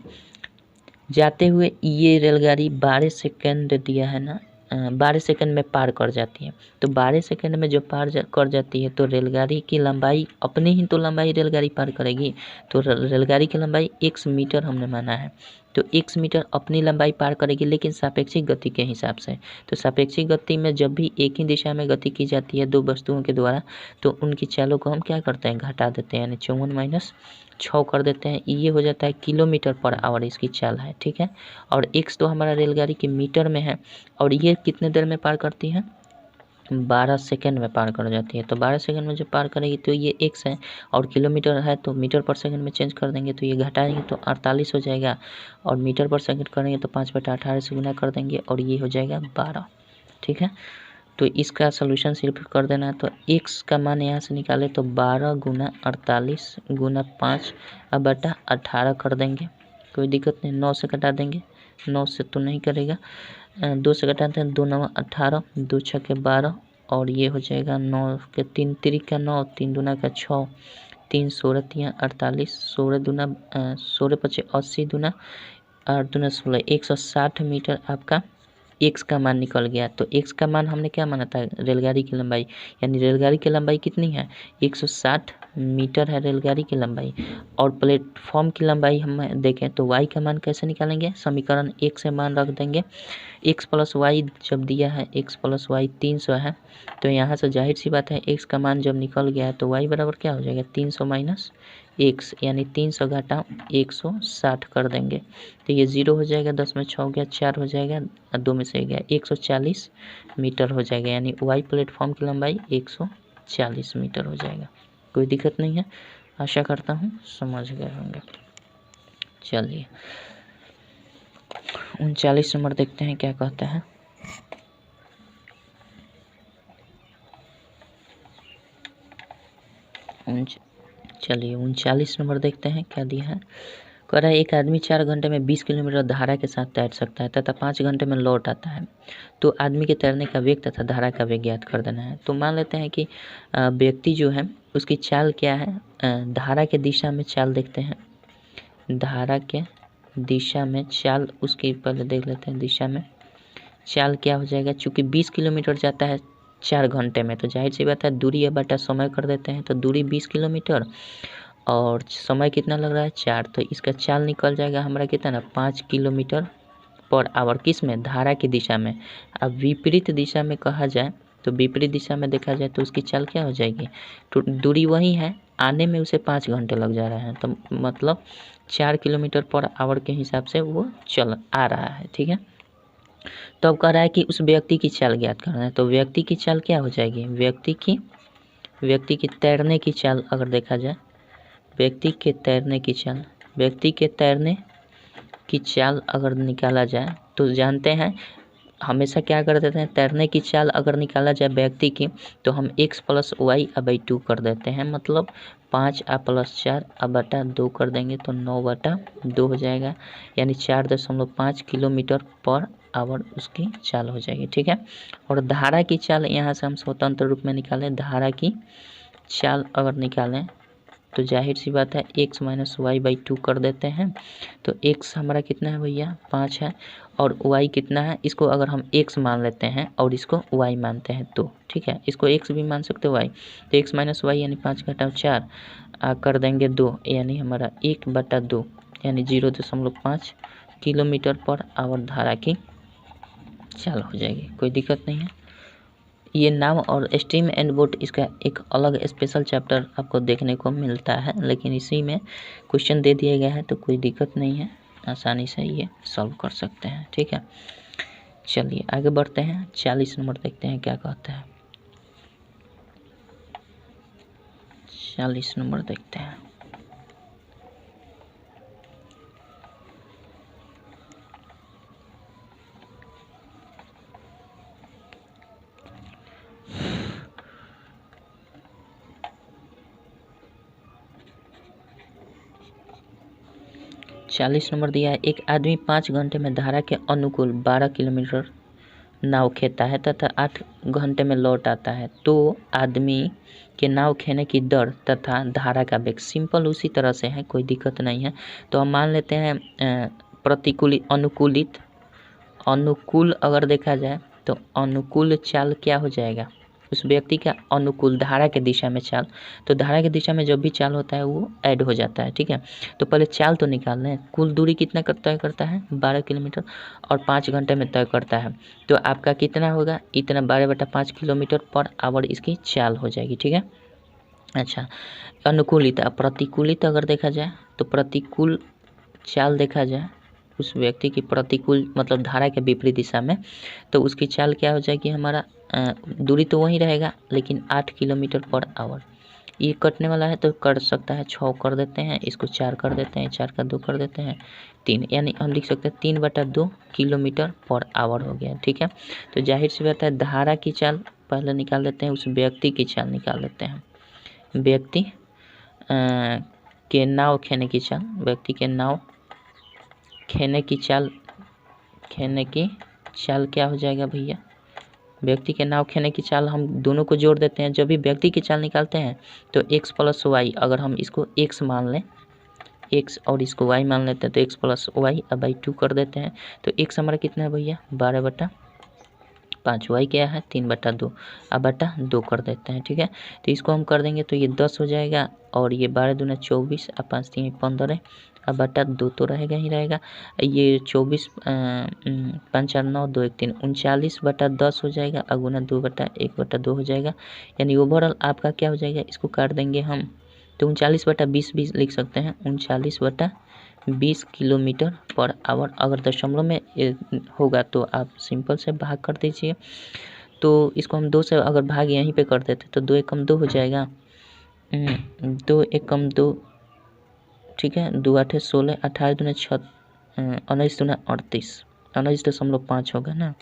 जाते हुए ये रेलगाड़ी 12 सेकंड दिया है ना, 12 सेकंड में पार कर जाती है। तो 12 सेकंड में जो कर जाती है तो रेलगाड़ी की लंबाई, अपनी ही तो लंबाई रेलगाड़ी पार करेगी, तो रेलगाड़ी की लंबाई x मीटर हमने माना है, तो x मीटर अपनी लंबाई पार करेगी लेकिन सापेक्षिक गति के हिसाब से। तो सापेक्षिक गति में जब भी एक ही दिशा में गति की जाती है दो वस्तुओं के द्वारा तो उनकी चालों को हम क्या करते हैं, घटा देते हैं, यानी 54 माइनस 6 कर देते हैं, ये हो जाता है किलोमीटर पर आवर इसकी चाल है। ठीक है, और x तो हमारा रेलगाड़ी के मीटर में है और ये कितने देर में पार करती है, 12 सेकंड में पार कर जाती है। तो 12 सेकंड में जब पार करेगी तो ये x है और किलोमीटर है तो मीटर पर सेकंड में चेंज कर देंगे तो ये घटाएंगे तो 48 हो जाएगा, और मीटर पर सेकंड करेंगे तो 5/18 से गुना कर देंगे और ये हो जाएगा 12। ठीक है, तो इसका सोल्यूशन सिर्फ कर देना है। तो x का मान यहाँ से निकाले तो 12 गुना 48 गुना 5/18 कर देंगे, कोई दिक्कत नहीं, 9 से घटा देंगे, 9 से तो नहीं करेगा, 2 से घटाते हैं, 2 9 18, 2 6 12 और ये हो जाएगा 9 के 3 3 9, 3 दूना का 6, 3 16 3 48, 16 दूना 16 5 80 दूना 8 दूना 16, 160 मीटर आपका x का मान निकल गया। तो x का मान हमने क्या माना था, रेलगाड़ी की लंबाई, यानी रेलगाड़ी की लंबाई कितनी है, 160 मीटर है रेलगाड़ी की लंबाई। और प्लेटफॉर्म की लंबाई हम देखें तो y का मान कैसे निकालेंगे, समीकरण 1 से मान रख देंगे, x प्लस वाई जब दिया है x प्लस वाई 300 है तो यहाँ से जाहिर सी बात है x का मान जब निकल गया है तो y बराबर क्या हो जाएगा, 300 माइनस x, यानी 300 घटा 160 कर देंगे तो ये 0 हो जाएगा, 10 में 6 हो गया, 4 हो जाएगा, 2 में से गया 140 मीटर हो जाएगा, यानी y प्लेटफॉर्म की लंबाई 140 मीटर हो जाएगा। कोई दिक्कत नहीं है, आशा करता हूँ समझ गए होंगे। चलिए 39 नंबर देखते हैं क्या कहता है। चलिए 39 नंबर देखते हैं क्या दिया है। कह रहा है एक आदमी 4 घंटे में 20 किलोमीटर धारा के साथ तैर सकता है तथा 5 घंटे में लौट आता है, तो आदमी के तैरने का वेग तथा धारा का वेग ज्ञात कर देना है। तो मान लेते हैं कि व्यक्ति जो है उसकी चाल क्या है, धारा के दिशा में चाल देखते हैं, धारा के दिशा में चाल उसकी पहले देख लेते हैं, दिशा में चाल क्या हो जाएगा, चूँकि 20 किलोमीटर जाता है 4 घंटे में। तो जाहिर सी बात है दूरी या बटा समय कर देते हैं, तो दूरी 20 किलोमीटर और समय कितना लग रहा है 4, तो इसका चाल निकल जाएगा हमारा कितना ना 5 किलोमीटर पर आवर। किस में? धारा की दिशा में। अब विपरीत दिशा में कहा जाए तो विपरीत दिशा में देखा जाए तो उसकी चाल क्या हो जाएगी? तो दूरी वही है, आने में उसे 5 घंटे लग जा रहा है, तो मतलब 4 किलोमीटर पर आवर के हिसाब से वो चल आ रहा है। ठीक है, तो अब कह रहा है कि उस व्यक्ति की चाल ज्ञात करना है। तो व्यक्ति की चाल क्या हो जाएगी? व्यक्ति की तैरने की चाल अगर देखा जाए, व्यक्ति के तैरने की चाल अगर निकाला जाए तो जानते हैं हमेशा क्या कर देते हैं, तैरने की चाल अगर निकाला जाए व्यक्ति की तो हम x + y/2 कर देते हैं, मतलब 5a + 4a/2 कर देंगे तो 9/2 हो जाएगा, यानी 4.5 किलोमीटर पर आवर उसकी चाल हो जाएगी। ठीक है, और धारा की चाल यहाँ से हम स्वतंत्र रूप में निकालें, धारा की चाल अगर निकालें तो जाहिर सी बात है x - y/2 कर देते हैं। तो x हमारा कितना है भैया 5 है, और y कितना है, इसको अगर हम x मान लेते हैं और इसको y मानते हैं तो ठीक है, इसको x भी मान सकते हो y, तो x - y यानी 5 घटाओ 4 कर देंगे 2, यानी हमारा 1/2 यानी 0.5 किलोमीटर पर आवर धारा की चाल हो जाएगी। कोई दिक्कत नहीं है। ये नाव और स्ट्रीम एंड बोट इसका एक अलग स्पेशल चैप्टर आपको देखने को मिलता है, लेकिन इसी में क्वेश्चन दे दिया गया है तो कोई दिक्कत नहीं है, आसानी से ये सॉल्व कर सकते हैं। ठीक है, चलिए आगे बढ़ते हैं। 40 नंबर देखते हैं क्या कहते हैं। 40 नंबर देखते हैं। चालीस नंबर दिया है, एक आदमी 5 घंटे में धारा के अनुकूल 12 किलोमीटर नाव खेता है तथा 8 घंटे में लौट आता है, तो आदमी के नाव खेने की दर तथा धारा का वेग सिंपल उसी तरह से है, कोई दिक्कत नहीं है। तो हम मान लेते हैं अनुकूल अगर देखा जाए तो अनुकूल चाल क्या हो जाएगा, उस व्यक्ति का अनुकूल धारा के दिशा में चाल, तो धारा की दिशा में जब भी चाल होता है वो ऐड हो जाता है। ठीक है, तो पहले चाल तो निकाल लें। कुल दूरी कितना तय करता है 12 किलोमीटर और 5 घंटे में तय करता है, तो आपका कितना होगा, इतना 12/5 किलोमीटर पर आवर इसकी चाल हो जाएगी। ठीक है, अच्छा अनुकूलित प्रतिकूलित अगर देखा जाए तो प्रतिकूल चाल देखा जाए उस व्यक्ति की प्रतिकूल मतलब धारा के विपरीत दिशा में, तो उसकी चाल क्या हो जाएगी, हमारा दूरी तो वही रहेगा लेकिन 8 किलोमीटर पर आवर। ये कटने वाला है तो कट सकता है 6 कर देते हैं, इसको 4 कर देते हैं, 4 का 2 कर देते हैं 3, यानी हम लिख सकते हैं 3/2 किलोमीटर पर आवर हो गया। ठीक है, तो जाहिर सी बात है धारा की चाल पहले निकाल लेते हैं, उस व्यक्ति की चाल निकाल लेते हैं। व्यक्ति के नाव खेने की चाल, व्यक्ति के नाव खेने की चाल क्या हो जाएगा भैया, व्यक्ति के नाव खेने की चाल हम दोनों को जोड़ देते हैं। जब भी व्यक्ति की चाल निकालते हैं तो x + y, अगर हम इसको x मान लें, x और इसको y मान लेते हैं तो x + y/2 कर देते हैं। तो x हमारा कितना है भैया 12/5, y क्या है 3/2 कर देते हैं। ठीक है, तो इसको हम कर देंगे तो ये 10 हो जाएगा, और ये 12 दूना 24 और 5 3 15 /2 तो रहेगा ही रहेगा। ये 24 5 4 9 2 1 3 39/10 हो जाएगा, अगुना 2/1/2 हो जाएगा, यानी ओवरऑल आपका क्या हो जाएगा, इसको काट देंगे हम तो 39/20 भी लिख सकते हैं, 39/20 किलोमीटर पर आवर। अगर दशमलव में होगा तो आप सिंपल से भाग कर दीजिए, तो इसको हम 2 से अगर भाग यहीं पे कर देते तो 2 एकम 2 हो जाएगा, 2 एकम 2, ठीक है, 2 8 16, 18 दूना 6, 19 दूना 38, 19.5 होगा ना,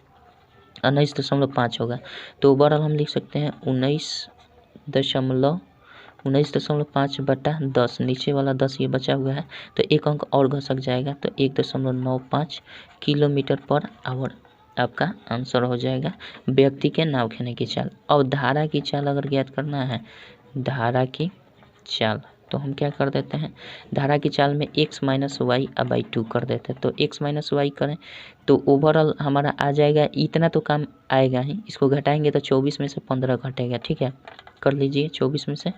19.5 होगा। तो ओवरऑल हम लिख सकते हैं 19.5/10, नीचे वाला 10 ये बचा हुआ है तो एक अंक और घसक जाएगा, तो 1.95 किलोमीटर पर आवर आपका आंसर हो जाएगा व्यक्ति के नाव खेने की चाल। और धारा की चाल अगर ज्ञात करना है, धारा की चाल तो हम क्या कर देते हैं, धारा की चाल में x माइनस वाई बाई 2 कर देते हैं। तो x माइनस वाई करें तो ओवरऑल हमारा आ जाएगा, इतना तो काम आएगा ही, इसको घटाएंगे तो 24 में से 15 घटेगा। ठीक है, कर लीजिए 24 में से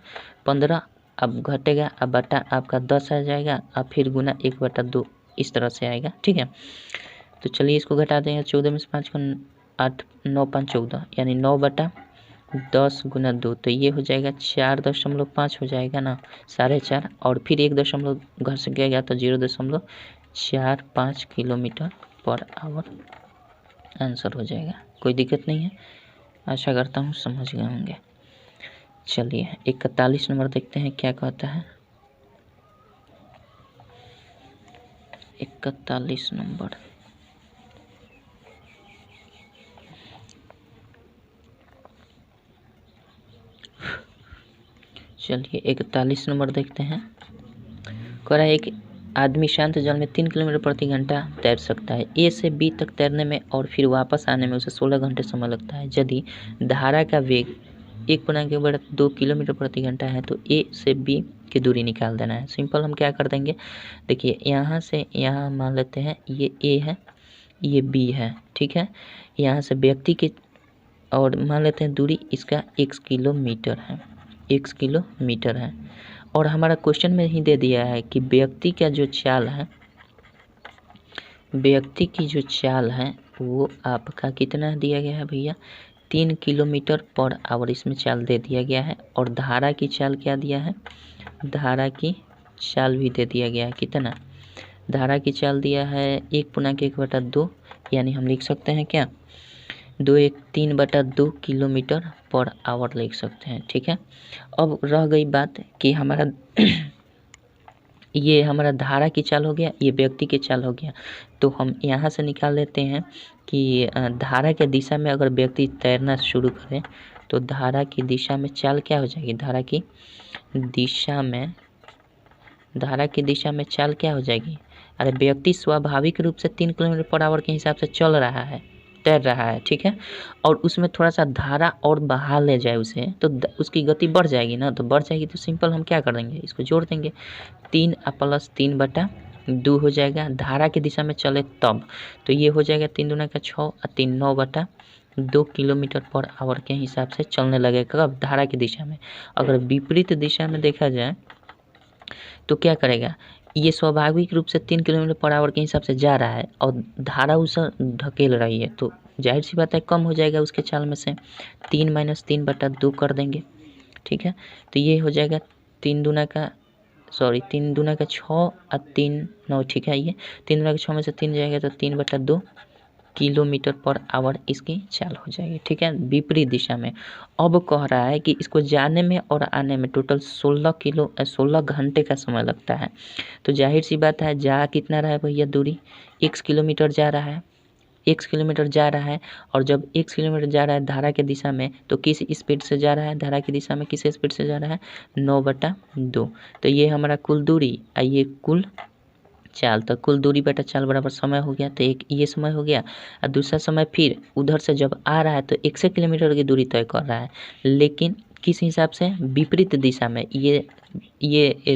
15 अब घटेगा, अब बटा आपका 10 आ जाएगा, अब फिर गुना 1/2 इस तरह से आएगा। ठीक है, तो चलिए इसको घटा देंगे, 14 में से 5 को 8, 9 5 14 यानी 9/10 गुना 2, तो ये हो जाएगा 4.5 हो जाएगा ना, 4.5, और फिर 1 दशमलव घस गया तो 0.45 किलोमीटर पर आवर आंसर हो जाएगा। कोई दिक्कत नहीं है, आशा करता हूँ समझ गए होंगे। चलिए 41 नंबर देखते हैं क्या कहता है। 41 नंबर, चलिए 41 नंबर देखते हैं। कह रहा है एक आदमी शांत जल में 3 किलोमीटर प्रति घंटा तैर सकता है। ए से बी तक तैरने में और फिर वापस आने में उसे 16 घंटे समय लगता है। यदि धारा का वेग 1.2 किलोमीटर प्रति घंटा है तो ए से बी की दूरी निकाल देना है। सिंपल, हम क्या कर देंगे, देखिए यहाँ से यहाँ मान लेते हैं ये ए है, ये बी है। ठीक है, यहाँ से व्यक्ति के और मान लेते हैं दूरी इसका x किलोमीटर है, x किलोमीटर है। और हमारा क्वेश्चन में ही दे दिया है कि व्यक्ति का जो चाल है, व्यक्ति की जो चाल है वो आपका कितना दिया गया है भैया, 3 किलोमीटर पर आवर इसमें चाल दे दिया गया है। और धारा की चाल क्या दिया है, धारा की चाल भी दे दिया गया है, कितना, धारा की चाल दिया है 1/1/2, यानी हम लिख सकते हैं क्या, 3/2 किलोमीटर पर आवर लिख सकते हैं। ठीक है, अब रह गई बात कि हमारा ये हमारा धारा की चाल हो गया, ये व्यक्ति की चाल हो गया। तो हम यहाँ से निकाल लेते हैं कि धारा के दिशा में अगर व्यक्ति तैरना शुरू करे तो धारा की दिशा में चाल क्या हो जाएगी, धारा की दिशा में चाल क्या हो जाएगी। अरे व्यक्ति स्वाभाविक रूप से 3 किलोमीटर पर आवर के हिसाब से चल रहा है, तैर रहा है। ठीक है, और उसमें थोड़ा सा धारा और बढ़ा ले जाए उसे तो उसकी गति बढ़ जाएगी ना, तो बढ़ जाएगी तो सिंपल हम क्या कर देंगे, इसको जोड़ देंगे, 3 + 3/2 हो जाएगा। धारा की दिशा में चले तब तो ये हो जाएगा 3 दूना का 6 और 3 9/2 किलोमीटर पर आवर के हिसाब से चलने लगेगा। कब, धारा की दिशा में। अगर विपरीत दिशा में देखा जाए तो क्या करेगा, ये स्वाभाविक रूप से 3 किलोमीटर पर आवर के हिसाब से जा रहा है और धारा उसे ढकेल रही है, तो जाहिर सी बात है कम हो जाएगा उसके चाल में से, 3 - 3/2 कर देंगे। ठीक है, तो ये हो जाएगा 3 दूना का 6 और 3 9, ठीक है, ये 3 दूना का 6 में से 3 जाएगा तो 3/2 किलोमीटर पर आवर इसकी चाल हो जाएगी। ठीक है, विपरीत दिशा में। अब कह रहा है कि इसको जाने में और आने में टोटल 16 घंटे का समय लगता है। तो जाहिर सी बात है, जा कितना रहा है भैया दूरी, x किलोमीटर जा रहा है, x किलोमीटर जा रहा है। और जब x किलोमीटर जा रहा है धारा के दिशा में तो किस स्पीड से जा रहा है, धारा की दिशा में किस स्पीड से जा रहा है, 9/2। तो ये हमारा कुल दूरी और ये कुल चाल, तो कुल दूरी बटा चाल बराबर समय हो गया। तो एक ये समय हो गया और दूसरा समय फिर उधर से जब आ रहा है तो 100 किलोमीटर की दूरी तय कर रहा है, लेकिन किस हिसाब से, विपरीत दिशा में। ये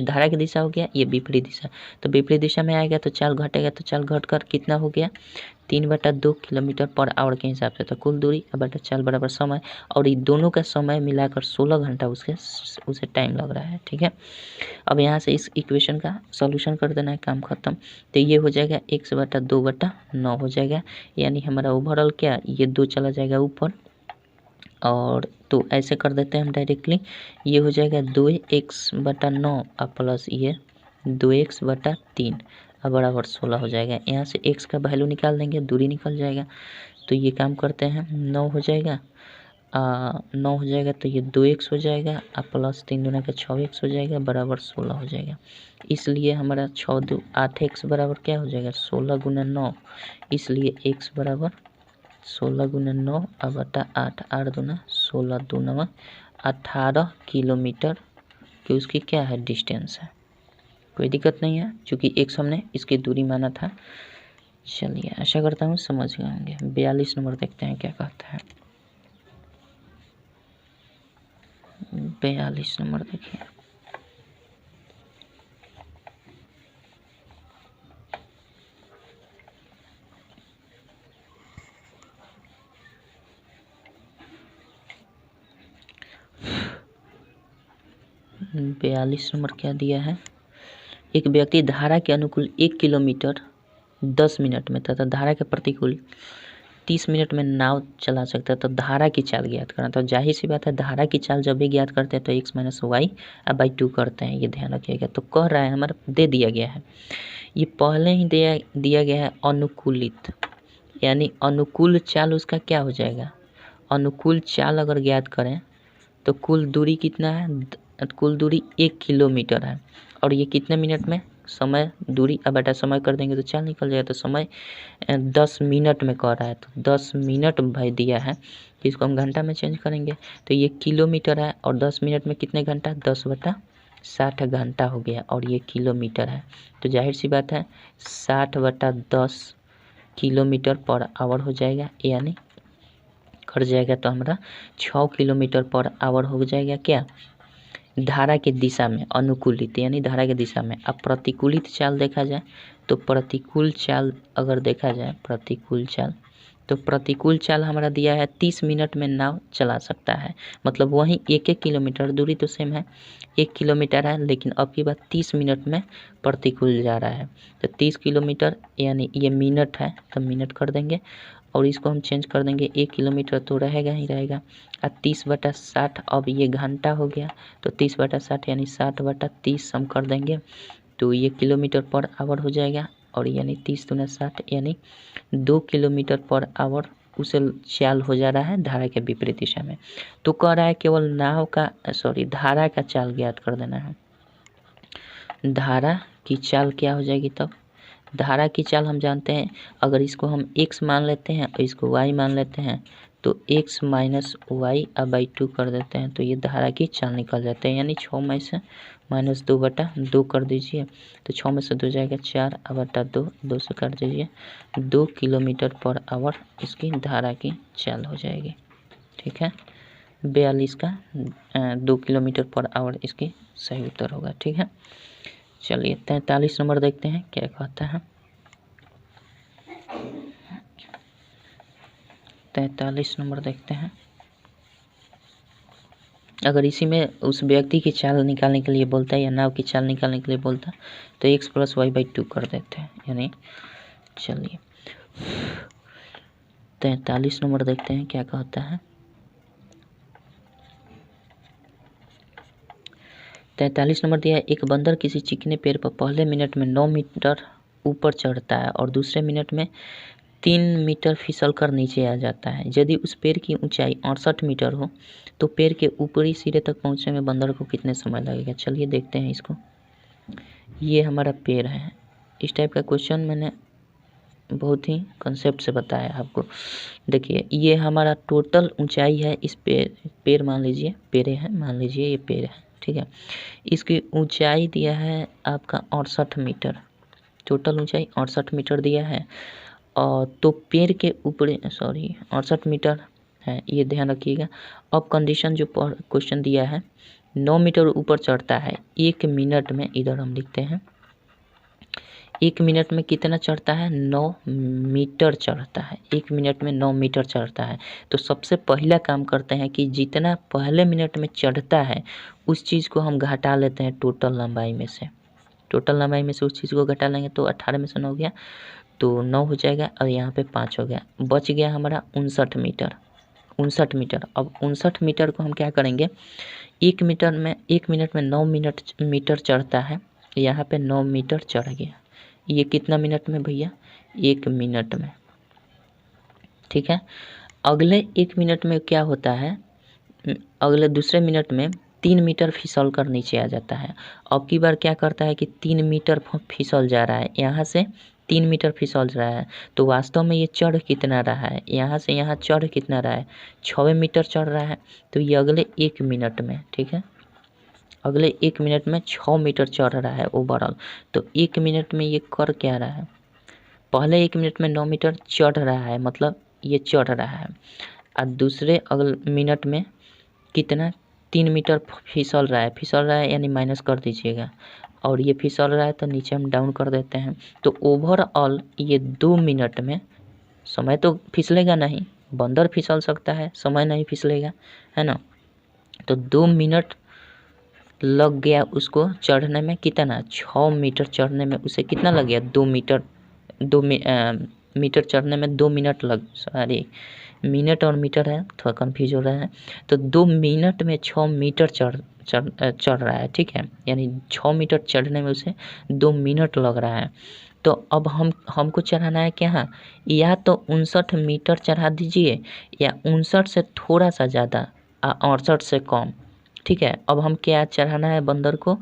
धारा की दिशा हो गया, ये विपरीत दिशा, तो विपरीत दिशा में आएगा तो चाल घटेगा, तो चाल घटकर कितना हो गया, 3/2 किलोमीटर पर आवर के हिसाब से। तो कुल दूरी बटा चाल बराबर समय, और ये दोनों का समय मिलाकर 16 घंटा उसे टाइम लग रहा है। ठीक है, अब यहाँ से इस इक्वेशन का सॉल्यूशन कर देना है, काम खत्म। तो ये हो जाएगा x/2/9 हो जाएगा, यानी हमारा ओवरऑल क्या, ये 2 चला जाएगा ऊपर, और तो ऐसे कर देते हैं हम डायरेक्टली, ये हो जाएगा 2x/9 प्लस ये 2x/3 अब बराबर 16 हो जाएगा। यहाँ से x का वैल्यू निकाल देंगे, दूरी निकल जाएगा। तो ये काम करते हैं, 9 हो जाएगा, 9 हो जाएगा तो ये 2x हो जाएगा प्लस 3 दूना का 6x हो जाएगा बराबर 16 हो जाएगा। इसलिए हमारा 6 2 8x बराबर क्या हो जाएगा, 16 × 9, इसलिए x बराबर 16 × 9 बटा 8, 8 दूना 16, 2 9 18 किलोमीटर की उसकी क्या है, डिस्टेंस है। कोई दिक्कत नहीं है, चूँकि x हमने इसकी दूरी माना था। चलिए आशा करता हूँ समझ गए होंगे। 42 नंबर देखते हैं क्या कहता है। 42 नंबर देखिए, 42 नंबर क्या दिया है, एक व्यक्ति धारा के अनुकूल 1 किलोमीटर 10 मिनट में तथा धारा के प्रतिकूल 30 मिनट में नाव चला सकता है, तो धारा की चाल ज्ञात करना। तो जाहिर सी बात है, धारा की चाल जब भी ज्ञात करते हैं तो x माइनस वाई बाई 2 करते हैं, ये ध्यान रखिएगा। तो कह रहा है हमारा दे दिया गया है, ये पहले ही दिया गया है अनुकूलित, यानी अनुकूल चाल उसका क्या हो जाएगा, अनुकूल चाल अगर ज्ञात करें तो कुल दूरी कितना है, कुल दूरी 1 किलोमीटर है, और ये कितने मिनट में, समय दूरी अब बेटा समय कर देंगे तो चाल निकल जाएगा। तो समय 10 मिनट में कह रहा है, तो 10 मिनट भाई दिया है, इसको हम घंटा में चेंज करेंगे तो ये किलोमीटर है, और 10 मिनट में कितने घंटा, 10/60 घंटा हो गया, और ये किलोमीटर है। तो जाहिर सी बात है 60/10 किलोमीटर पर आवर हो जाएगा, यानी कर जाएगा तो हमारा 6 किलोमीटर पर आवर हो जाएगा। क्या, धारा के दिशा में अनुकूलित, यानी धारा के दिशा में। अब प्रतिकूलित चाल देखा जाए तो प्रतिकूल चाल अगर देखा जाए, प्रतिकूल चाल, तो प्रतिकूल चाल हमारा दिया है 30 मिनट में नाव चला सकता है, मतलब वहीं 1-1 किलोमीटर, दूरी तो सेम है 1 किलोमीटर है, लेकिन अब की बात 30 मिनट में प्रतिकूल जा रहा है। तो 30 किलोमीटर यानी ये मिनट है, तो मिनट कर देंगे, और इसको हम चेंज कर देंगे, 1 किलोमीटर तो रहेगा ही रहेगा, और 30/60 अब ये घंटा हो गया, तो 30/60 यानी 60/30 हम कर देंगे, तो ये किलोमीटर पर आवर हो जाएगा, और यानी 30×60 यानी 2 किलोमीटर पर आवर उसे चाल हो जा रहा है धारा के विपरीत दिशा में। तो कह रहा है केवल नाव का धारा का चाल ज्ञात कर देना है। धारा की चाल क्या हो जाएगी, तब धारा की चाल हम जानते हैं, अगर इसको हम x मान लेते हैं और इसको y मान लेते हैं, तो x माइनस वाई बाई 2 कर देते हैं, तो ये धारा की चाल निकल जाते हैं, यानी 6 में से -2/2 कर दीजिए, तो 6 में से 2 जाएगा 4/2, 2 से कर दीजिए, 2 किलोमीटर पर आवर इसकी धारा की चाल हो जाएगी। ठीक है, 42 का 2 किलोमीटर पर आवर इसकी सही उत्तर होगा। ठीक है, चलिए 43 नंबर देखते हैं क्या कहता है। 43 नंबर देखते हैं, अगर इसी में उस व्यक्ति की चाल निकालने के लिए बोलता है या नाव की चाल निकालने के लिए बोलता है तो x + y/2 कर देते हैं, यानी चलिए 43 नंबर देखते हैं क्या कहता है। 43 नंबर दिया है, एक बंदर किसी चिकने पेड़ पर पहले मिनट में 9 मीटर ऊपर चढ़ता है और दूसरे मिनट में 3 मीटर फिसल कर नीचे आ जाता है। यदि उस पेड़ की ऊंचाई 68 मीटर हो तो पेड़ के ऊपरी सिरे तक पहुंचने में बंदर को कितने समय लगेगा। चलिए देखते हैं इसको। ये हमारा पेड़ है, इस टाइप का क्वेश्चन मैंने बहुत ही कंसेप्ट से बताया आपको। देखिए ये हमारा टोटल ऊंचाई है, इस पेड़ मान लीजिए पेड़े हैं, मान लीजिए ये पेड़ है, ठीक है। इसकी ऊंचाई दिया है आपका 68 मीटर, टोटल ऊंचाई 68 मीटर दिया है, और तो पेड़ के ऊपर 68 मीटर है, ये ध्यान रखिएगा। अब कंडीशन जो क्वेश्चन दिया है 9 मीटर ऊपर चढ़ता है 1 मिनट में, इधर हम लिखते हैं 1 मिनट में कितना चढ़ता है, 9 मीटर चढ़ता है, 1 मिनट में 9 मीटर चढ़ता है। तो सबसे पहला काम करते हैं कि जितना पहले मिनट में चढ़ता है उस चीज़ को हम घटा लेते हैं टोटल लंबाई में से, टोटल लंबाई में से उस चीज़ को घटा लेंगे तो 18 में से 9 गया तो 9 हो जाएगा, और यहाँ पे 5 हो गया, बच गया हमारा 59 मीटर। 59 मीटर, अब 59 मीटर को हम क्या करेंगे, 1 मिनट में 9 मीटर चढ़ता है, यहाँ पे 9 मीटर चढ़ गया, ये कितना मिनट में भैया, 1 मिनट में, ठीक है। अगले 1 मिनट में क्या होता है, अगले दूसरे मिनट में 3 मीटर फिसल कर नीचे आ जाता है। अब की बार क्या करता है कि 3 मीटर फिसल जा रहा है, यहाँ से 3 मीटर फिसल रहा है, तो वास्तव में ये चढ़ कितना रहा है, यहाँ से यहाँ चढ़ कितना रहा है, 6 मीटर चढ़ रहा है। तो ये अगले 1 मिनट में, ठीक है, अगले 1 मिनट में 6 मीटर चढ़ रहा है ओवरऑल। तो 1 मिनट में ये कर क्या रहा है, पहले 1 मिनट में 9 मीटर चढ़ रहा है, मतलब ये चढ़ रहा है, और दूसरे अगले मिनट में कितना, 3 मीटर फिसल रहा है यानी माइनस कर दीजिएगा, और ये फिसल रहा है तो नीचे हम डाउन कर देते हैं। तो ओवरऑल ये 2 मिनट में, समय तो फिसलेगा नहीं, बंदर फिसल सकता है, समय नहीं फिसलेगा, है ना। तो 2 मिनट लग गया उसको चढ़ने में कितना, 6 मीटर चढ़ने में उसे कितना लग गया, 2 मीटर, मीटर चढ़ने में 2 मिनट सॉरी मिनट और मीटर है, थोड़ा कंफ्यूज हो रहा है। तो 2 मिनट में 6 मीटर चढ़ रहा है, ठीक है, यानी 6 मीटर चढ़ने में उसे 2 मिनट लग रहा है। तो अब हमको चढ़ाना है क्या, या तो 59 मीटर चढ़ा दीजिए या 59 से थोड़ा सा ज़्यादा, 68 से कम, ठीक है। अब हम क्या चढ़ाना है बंदर को,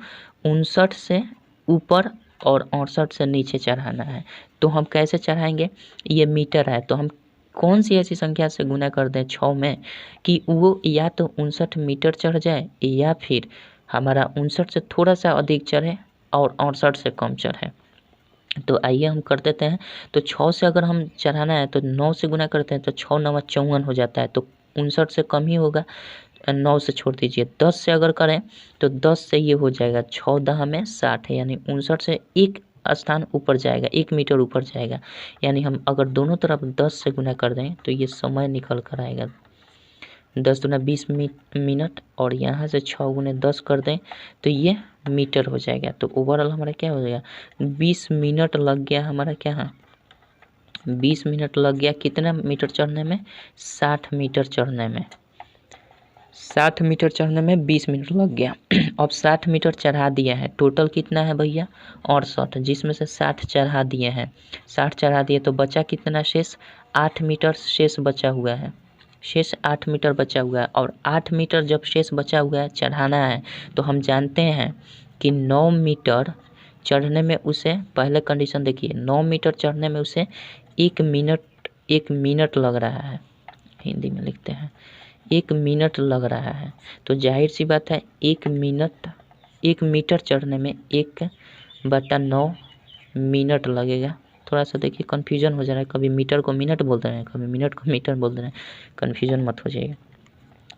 59 से ऊपर और 68 से नीचे चढ़ाना है। तो हम कैसे चढ़ाएंगे, ये मीटर है तो हम कौन सी ऐसी संख्या से गुना कर दें 6 में कि वो या तो 59 मीटर चढ़ जाए या फिर हमारा 59 से थोड़ा सा अधिक चढ़े और 68 से कम चढ़े। तो आइए हम कर देते हैं। तो 6 से अगर हम चढ़ाना है तो 9 से गुना करते हैं तो 6 9 54 हो जाता है, तो 59 से कम ही होगा, 9 से छोड़ दीजिए। 10 से अगर करें तो 10 से ये हो जाएगा 14 में 60 है, यानी 59 से एक स्थान ऊपर जाएगा, 1 मीटर ऊपर जाएगा। यानी हम अगर दोनों तरफ 10 से गुना कर दें तो ये समय निकल कर आएगा 10 दूना 20 मिनट, और यहाँ से 6 गुने 10 कर दें तो ये मीटर हो जाएगा। तो ओवरऑल हमारा क्या हो जाएगा, 20 मिनट लग गया हमारा, क्या 20 मिनट लग गया कितना मीटर चढ़ने में, 60 मीटर चढ़ने में, 60 मीटर चढ़ने में 20 मिनट लग गया। अब 60 मीटर चढ़ा दिया है, टोटल कितना है भैया 68, जिसमें से 60 चढ़ा दिए हैं, 60 चढ़ा दिए तो बचा कितना शेष, 8 मीटर शेष बचा हुआ है, शेष 8 मीटर बचा हुआ है। और 8 मीटर जब शेष बचा हुआ है चढ़ाना है तो हम जानते हैं कि 9 मीटर चढ़ने में उसे, पहले कंडीशन देखिए, 9 मीटर चढ़ने में उसे 1 मिनट लग रहा है, हिंदी में लिखते हैं 1 मिनट लग रहा है। तो जाहिर सी बात है 1 मीटर चढ़ने में 1/9 मिनट लगेगा। थोड़ा सा देखिए कन्फ्यूजन हो जा रहा है, कभी मीटर को मिनट बोल रहे हैं, कभी मिनट को मीटर बोल रहे हैं, कन्फ्यूजन मत हो जाइएगा।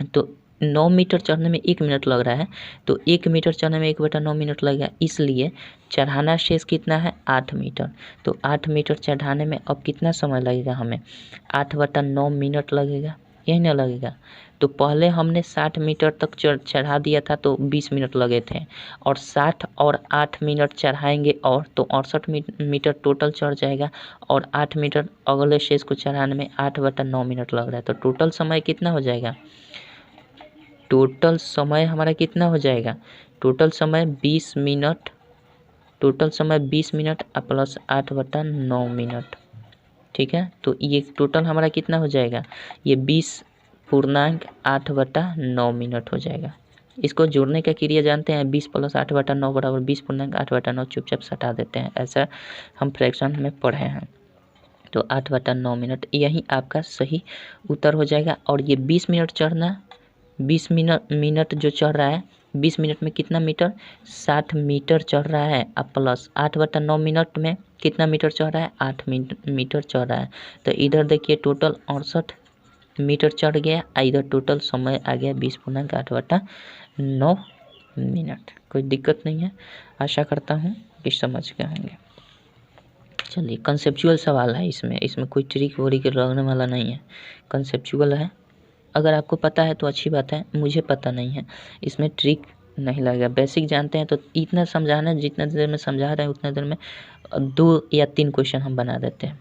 तो 9 मीटर चढ़ने में 1 मिनट लग रहा है, तो 1 मीटर चढ़ने में 1/9 मिनट लगेगा, इसलिए चढ़ाना शेष कितना है 8 मीटर। तो 8 मीटर चढ़ाने में अब कितना समय लगेगा हमें, 8/9 मिनट लगेगा, यही ना लगेगा। तो पहले हमने 60 मीटर तक चढ़ा दिया था तो 20 मिनट लगे थे, और 60 और 8 मिनट चढ़ाएंगे और तो 68 मीटर टोटल चढ़ जाएगा, और 8 मीटर अगले शेष को चढ़ाने में 8/9 मिनट लग रहा है। तो टोटल समय कितना हो जाएगा, टोटल समय हमारा कितना हो जाएगा, टोटल समय 20 मिनट, टोटल समय 20 मिनट प्लस 8/9 मिनट, ठीक है। तो ये टोटल हमारा कितना हो जाएगा, ये 20.8/9 मिनट हो जाएगा। इसको जोड़ने का क्रिया जानते हैं, 20 + 8/9 बराबर 20.8/9, चुपचाप सटा देते हैं, ऐसा हम फ्रैक्शन में पढ़े हैं। तो 8/9 मिनट यही आपका सही उत्तर हो जाएगा। और ये 20 मिनट चढ़ना, 20 मिनट जो चढ़ रहा है, 20 मिनट में कितना मीटर, 60 मीटर चढ़ रहा है, अब प्लस 8/9 मिनट में कितना मीटर चढ़ रहा है, 8 मीटर चढ़ रहा है। तो इधर देखिए टोटल 68 मीटर चढ़ गया, इधर टोटल समय आ गया 20.8/9 मिनट। कोई दिक्कत नहीं है, आशा करता हूँ कि समझ गए होंगे। चलिए कंसेप्चुअल सवाल है, इसमें कोई ट्रिक वोरिक लगने वाला नहीं है, कंसेप्चुअल है। अगर आपको पता है तो अच्छी बात है, मुझे पता नहीं है, इसमें ट्रिक नहीं लगेगा। बेसिक जानते हैं तो इतना समझाना, जितना देर में समझा रहे हैं उतना देर में 2 या 3 क्वेश्चन हम बना देते हैं,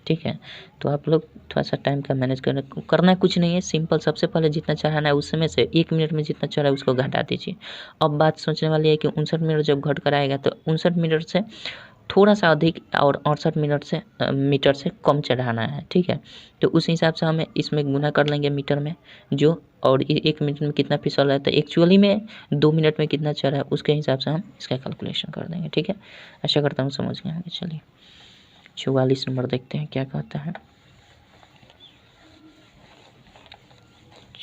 ठीक है। तो आप लोग थोड़ा सा टाइम का मैनेज करना कुछ नहीं है, सिंपल। सबसे पहले जितना चढ़ाना है उस समय से 1 मिनट में जितना चढ़ा है उसको घटा दीजिए। अब बात सोचने वाली है कि 59 मिनट जब घट कर आएगा तो 59 मिनट से थोड़ा सा अधिक और 68 मीटर से कम चढ़ाना है, ठीक है। तो उस हिसाब से हमें इसमें गुना कर लेंगे मीटर में जो, और 1 मिनट में कितना फिसल रहा है, तो एक्चुअली में 2 मिनट में कितना चढ़ा है उसके हिसाब से हम इसका कैलकुलेशन कर देंगे, ठीक है। आशा करता हूँ समझ गए होंगे। चलिए 44 नंबर देखते हैं क्या कहता है,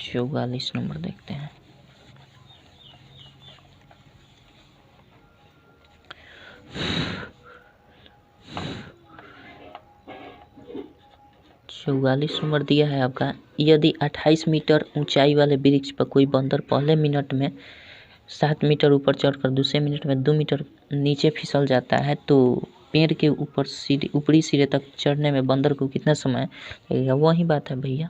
44 नंबर देखते हैं। चौवालीस नंबर दिया है आपका, यदि 28 मीटर ऊंचाई वाले वृक्ष पर कोई बंदर पहले मिनट में 7 मीटर ऊपर चढ़कर दूसरे मिनट में 2 मीटर नीचे फिसल जाता है तो पेड़ के ऊपर ऊपरी सिरे तक चढ़ने में बंदर को कितना समय लगेगा। वही बात है भैया,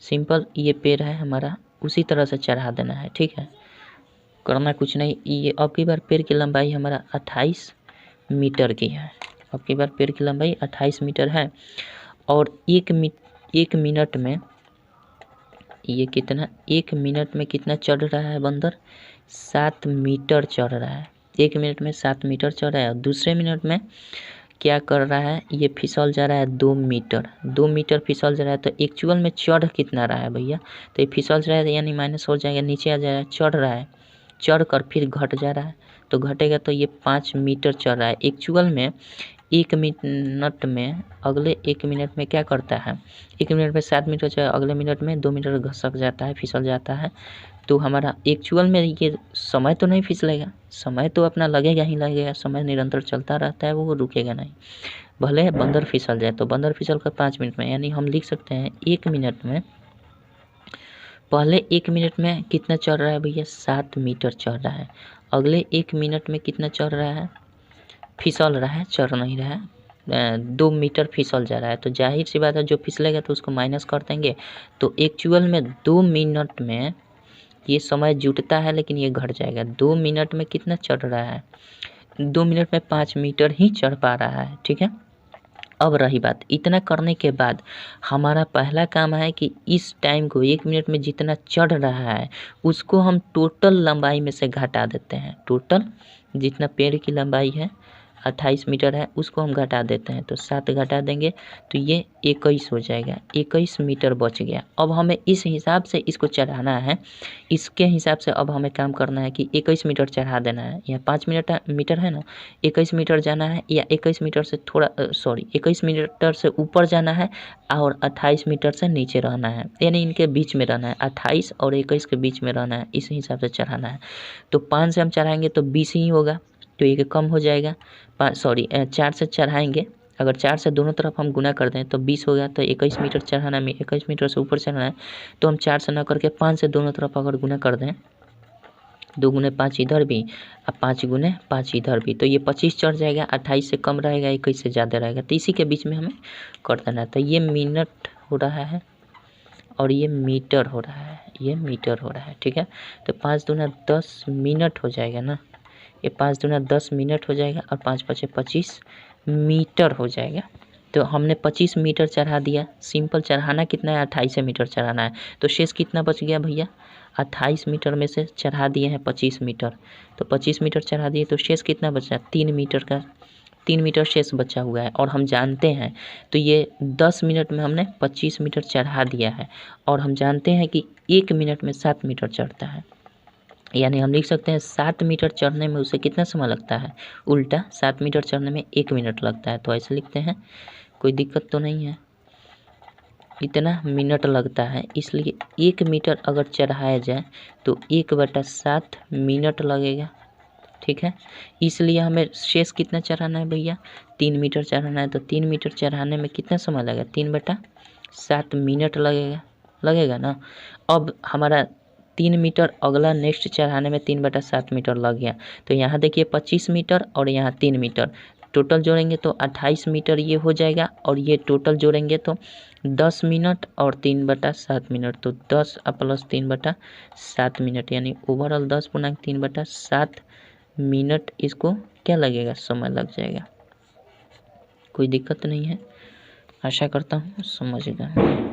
सिंपल, ये पेड़ है हमारा, उसी तरह से चढ़ा देना है, ठीक है। करना कुछ नहीं। ये अब की बार पेड़ की लंबाई हमारा 28 मीटर की है। अब की बार पेड़ की लंबाई 28 मीटर है और एक मिनट में ये कितना, 1 मिनट में कितना चढ़ रहा है बंदर, 7 मीटर चढ़ रहा है। 1 मिनट में 7 मीटर चढ़ रहा है और दूसरे मिनट में क्या कर रहा है, ये फिसल जा रहा है 2 मीटर। 2 मीटर फिसल जा रहा है तो एक्चुअल में चढ़ कितना रहा है भैया, तो ये फिसल जा रहा है यानी माइनस हो जाएगा, नीचे आ जाएगा, चढ़ रहा है, चढ़ कर फिर घट जा रहा है, तो घटेगा तो ये 5 मीटर चढ़ रहा है। एक्चुअल में 1 मिनट में, अगले 1 मिनट में क्या करता है, 1 मिनट में 7 मीटर चढ़, अगले मिनट में 2 मीटर घसक जाता है, फिसल जाता है। तो हमारा एक्चुअल में ये समय तो नहीं फिसलेगा, समय तो अपना लगेगा ही लगेगा, समय निरंतर चलता रहता है, वो रुकेगा नहीं। भले बंदर फिसल जाए तो बंदर फिसल कर 5 मिनट में, यानी हम लिख सकते हैं 1 मिनट में, पहले 1 मिनट में कितना चढ़ रहा है भैया, 7 मीटर चढ़ रहा है। अगले 1 मिनट में कितना चढ़ रहा है, फिसल रहा है, चढ़ नहीं रहा है, 2 मीटर फिसल जा रहा है। तो जाहिर सी बात है जो फिसलेगा तो उसको माइनस कर देंगे, तो एक्चुअल में 2 मिनट में ये समय जुटता है लेकिन ये घट जाएगा। 2 मिनट में कितना चढ़ रहा है, 2 मिनट में 5 मीटर ही चढ़ पा रहा है, ठीक है। अब रही बात, इतना करने के बाद हमारा पहला काम है कि इस टाइम को 1 मिनट में जितना चढ़ रहा है उसको हम टोटल लंबाई में से घटा देते हैं। टोटल जितना पेड़ की लंबाई है 28 मीटर है, उसको हम घटा देते हैं, तो 7 घटा देंगे तो ये 21 हो जाएगा, 21 मीटर बच गया। अब हमें इस हिसाब से इसको चढ़ाना है, इसके हिसाब से अब हमें काम करना है कि 21 मीटर चढ़ा देना है, या 5 मीटर है ना, 21 मीटर जाना है, या 21 मीटर से थोड़ा 21 मीटर से ऊपर जाना है और 28 मीटर से नीचे रहना है, यानी इनके बीच में रहना है, 28 और 21 के बीच में रहना है, इस हिसाब से चढ़ाना है। तो 5 से हम चढ़ाएंगे तो 20 ही होगा, तो ये कम हो जाएगा। 4 से चढ़ाएंगे, अगर 4 से दोनों तरफ हम गुना कर दें तो 20 हो गया, तो 21 मीटर चढ़ाना है, 21 मीटर से ऊपर चढ़ना है, तो हम 4 से न करके 5 से दोनों तरफ अगर गुना कर दें, 2 गुने 5 इधर भी और 5 गुने 5 इधर भी, तो ये 25 चढ़ जाएगा, 28 से कम रहेगा, 21 से ज़्यादा रहेगा, तो इसी के बीच में हमें कर देना है। तो ये मिनट हो रहा है और ये मीटर हो रहा है, ये मीटर हो रहा है, ठीक है। तो 5 दूना 10 मिनट हो जाएगा ना, ये 5 दूना 10 मिनट हो जाएगा और 5 पचे 25 मीटर हो जाएगा। तो हमने 25 मीटर चढ़ा दिया। सिंपल चढ़ाना कितना है, 28 मीटर चढ़ाना है, तो शेष कितना बच गया भैया, 28 मीटर में से चढ़ा दिए हैं 25 मीटर, तो 25 मीटर चढ़ा दिए तो शेष कितना बचा, 3 मीटर का, 3 मीटर शेष बचा हुआ है। और हम जानते हैं तो ये 10 मिनट में हमने 25 मीटर चढ़ा दिया है, और हम जानते हैं कि 1 मिनट में 7 मीटर चढ़ता है, यानी हम लिख सकते हैं 7 मीटर चढ़ने में उसे कितना समय लगता है, उल्टा 7 मीटर चढ़ने में 1 मिनट लगता है। तो ऐसे लिखते हैं, कोई दिक्कत तो नहीं है, इतना मिनट लगता है, इसलिए 1 मीटर अगर चढ़ाया जाए तो 1/7 मिनट लगेगा, ठीक है। इसलिए हमें शेष कितना चढ़ाना है भैया, 3 मीटर चढ़ाना है, तो 3 मीटर चढ़ाने में कितना समय लगेगा, 3/7 मिनट लगेगा ना। अब हमारा 3 मीटर अगला नेक्स्ट चढ़ाने में 3/7 मीटर लग गया, तो यहाँ देखिए 25 मीटर और यहाँ 3 मीटर, टोटल जोड़ेंगे तो 28 मीटर ये हो जाएगा, और ये टोटल जोड़ेंगे तो 10 मिनट और 3/7 मिनट, तो 10 प्लस 3/7 मिनट, यानी ओवरऑल 10/3/7 मिनट इसको क्या लगेगा, समय लग जाएगा। कोई दिक्कत नहीं है, आशा करता हूँ समझ गए।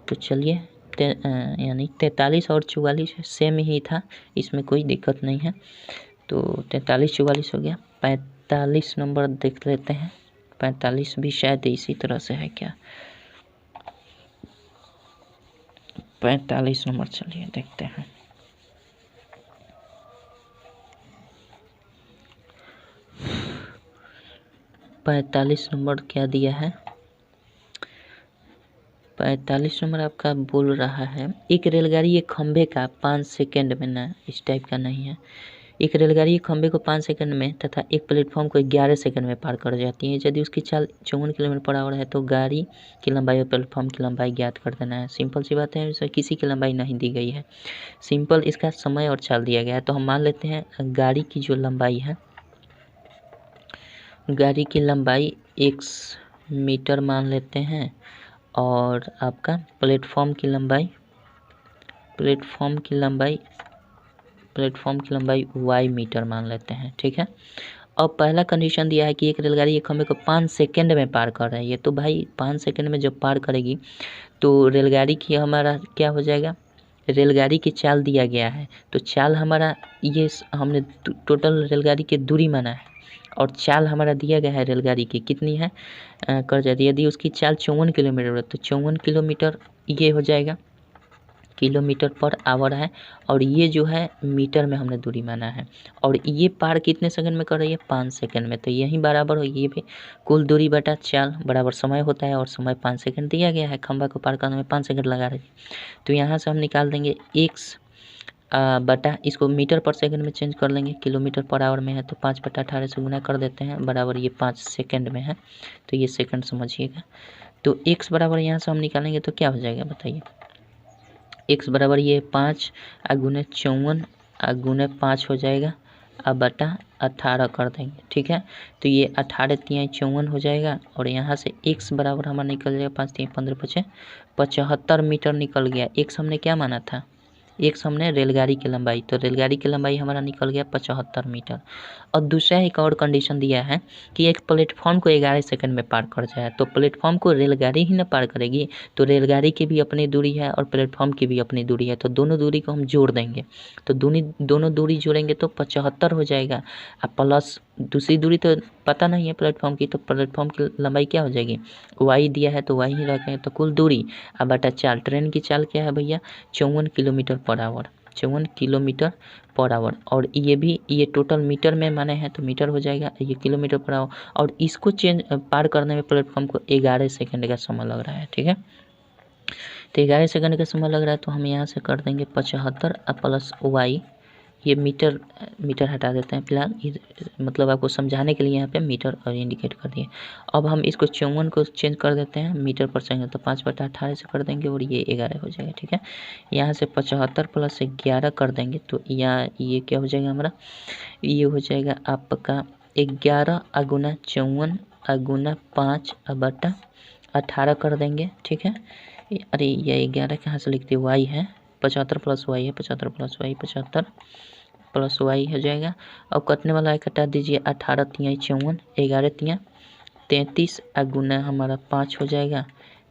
तो चलिए, यानी 43 और 44 सेम ही था, इसमें कोई दिक्कत नहीं है। तो 43-44 हो गया। 45 नंबर देख लेते हैं, 45 भी शायद इसी तरह से है क्या, 45 नंबर चलिए देखते हैं। पैंतालीस नंबर क्या दिया है, 45 नंबर आपका बोल रहा है, एक रेलगाड़ी एक खंभे का 5 सेकंड में, ना इस टाइप का नहीं है, एक रेलगाड़ी एक खंभे को 5 सेकंड में तथा एक प्लेटफॉर्म को 11 सेकंड में पार कर जाती है। यदि उसकी चाल 54 किलोमीटर पर आवर है तो गाड़ी की लंबाई और प्लेटफॉर्म की लंबाई ज्ञात कर देना है। सिंपल सी बात है, इसमें किसी की लंबाई नहीं दी गई है, सिंपल इसका समय और चाल दिया गया है। तो हम मान लेते हैं गाड़ी की जो लंबाई है, गाड़ी की लंबाई 1 मीटर मान लेते हैं, और आपका प्लेटफॉर्म की लंबाई प्लेटफॉर्म की लंबाई y मीटर मान लेते हैं। ठीक है, अब पहला कंडीशन दिया है कि एक रेलगाड़ी एक खंभे को 5 सेकंड में पार कर रही है। तो भाई 5 सेकंड में जब पार करेगी तो रेलगाड़ी की हमारा क्या हो जाएगा, रेलगाड़ी की चाल दिया गया है तो चाल हमारा ये हमने टोटल रेलगाड़ी की दूरी माना है और चाल हमारा दिया गया है रेलगाड़ी की कितनी है कर जाती है। यदि उसकी चाल 54 किलोमीटर है तो 54 किलोमीटर ये हो जाएगा, किलोमीटर पर आवर है, और ये जो है मीटर में हमने दूरी माना है। और ये पार कितने सेकंड में कर रही है, 5 सेकंड में। तो यही बराबर हो, ये भी कुल दूरी बटा चाल बराबर समय होता है और समय 5 सेकंड दिया गया है, खंभा को पार करने में 5 सेकंड लगा रही है। तो यहाँ से हम निकाल देंगे x बटा, इसको मीटर पर सेकंड में चेंज कर लेंगे, किलोमीटर पर आवर में है तो 5/18 से गुना कर देते हैं, बराबर ये 5 सेकंड में है। तो ये सेकंड समझिएगा। तो x बराबर यहाँ से हम निकालेंगे तो क्या हो जाएगा बताइए, x बराबर ये 5 गुने 54 गुने 5 हो जाएगा, अब बटा 18 कर देंगे। ठीक है, तो ये 18 तियाई 54 हो जाएगा और यहाँ से x बराबर हमारा निकल जाएगा 5 तियाई 15 पचे 75 मीटर निकल गया। x हमने क्या माना था, x हमने रेलगाड़ी की लंबाई, तो रेलगाड़ी की लंबाई हमारा निकल गया 75 मीटर। और दूसरा एक और कंडीशन दिया है कि एक प्लेटफॉर्म को 11 सेकंड में पार कर जाए, तो प्लेटफॉर्म को रेलगाड़ी ही ना पार करेगी, तो रेलगाड़ी की भी अपनी दूरी है और प्लेटफॉर्म की भी अपनी दूरी है, तो दोनों दूरी को हम जोड़ देंगे। तो दोनों दूरी जोड़ेंगे तो 75 हो जाएगा, और प्लस दूसरी दूरी तो पता नहीं है प्लेटफॉर्म की, तो प्लेटफॉर्म की लंबाई क्या हो जाएगी, y दिया है तो y ही रखेंगे, तो कुल दूरी अब बटा चाल। ट्रेन की चाल क्या है भैया, 54 kilometre per hour, 54 kilometre per hour. और ये भी ये टोटल मीटर में माने हैं तो मीटर हो जाएगा, ये किलोमीटर पर आवर। और इसको चेंज पार करने में प्लेटफॉर्म को 11 सेकंड का समय लग रहा है। ठीक है, तो 11 सेकंड का समय लग रहा है, तो हम यहाँ से कर देंगे 75 प्लस y, ये मीटर हटा देते हैं फिलहाल, ये मतलब आपको समझाने के लिए यहाँ पे मीटर और इंडिकेट कर दिए। अब हम इसको 54 को चेंज कर देते हैं मीटर पर सेकंड, तो 5/18 से कर देंगे और ये 11 हो जाएगा। ठीक है, यहाँ से 75 प्लस 11 कर देंगे तो यहाँ ये क्या हो जाएगा हमारा, ये हो जाएगा आपका 11 गुना 54 गुना 5 बटा 18 कर देंगे। ठीक है, अरे ये 11 कहाँ से लिखते हैं, y है, 75 प्लस y है, 75 प्लस y 75 प्लस y हो जाएगा। अब कटने वाला है कटा दीजिए, 18 तियाई 54, 11 तिया 33 गुना हमारा 5 हो जाएगा।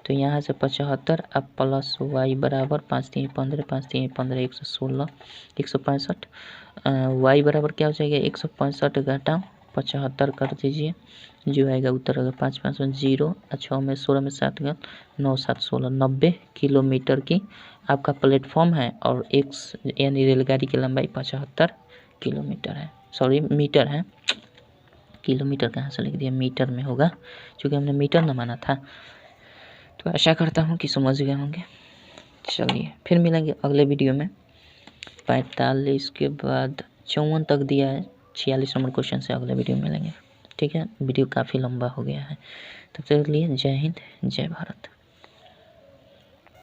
तो यहाँ से 75 अब प्लस y बराबर 5 तियाई 15, 5 तियाई 15 116 165, y बराबर क्या हो जाएगा 165 घटा 75 कर दीजिए, जो आएगा उत्तर होगा 5 5 में 0, 6 में 16 में 7 गल 9 7 16, 90 किलोमीटर की आपका प्लेटफॉर्म है और x यानी रेलगाड़ी की लंबाई 75 किलोमीटर है, सॉरी मीटर है, किलोमीटर कहाँ से लिख दिया, मीटर में होगा क्योंकि हमने मीटर न माना था। तो आशा करता हूँ कि समझ गए होंगे। चलिए फिर मिलेंगे अगले वीडियो में। 45 के बाद 54 तक दिया है, 46 नंबर क्वेश्चन से अगले वीडियो में मिलेंगे। ठीक है, वीडियो काफ़ी लंबा हो गया है, तब तक के लिए जय हिंद जय भारत।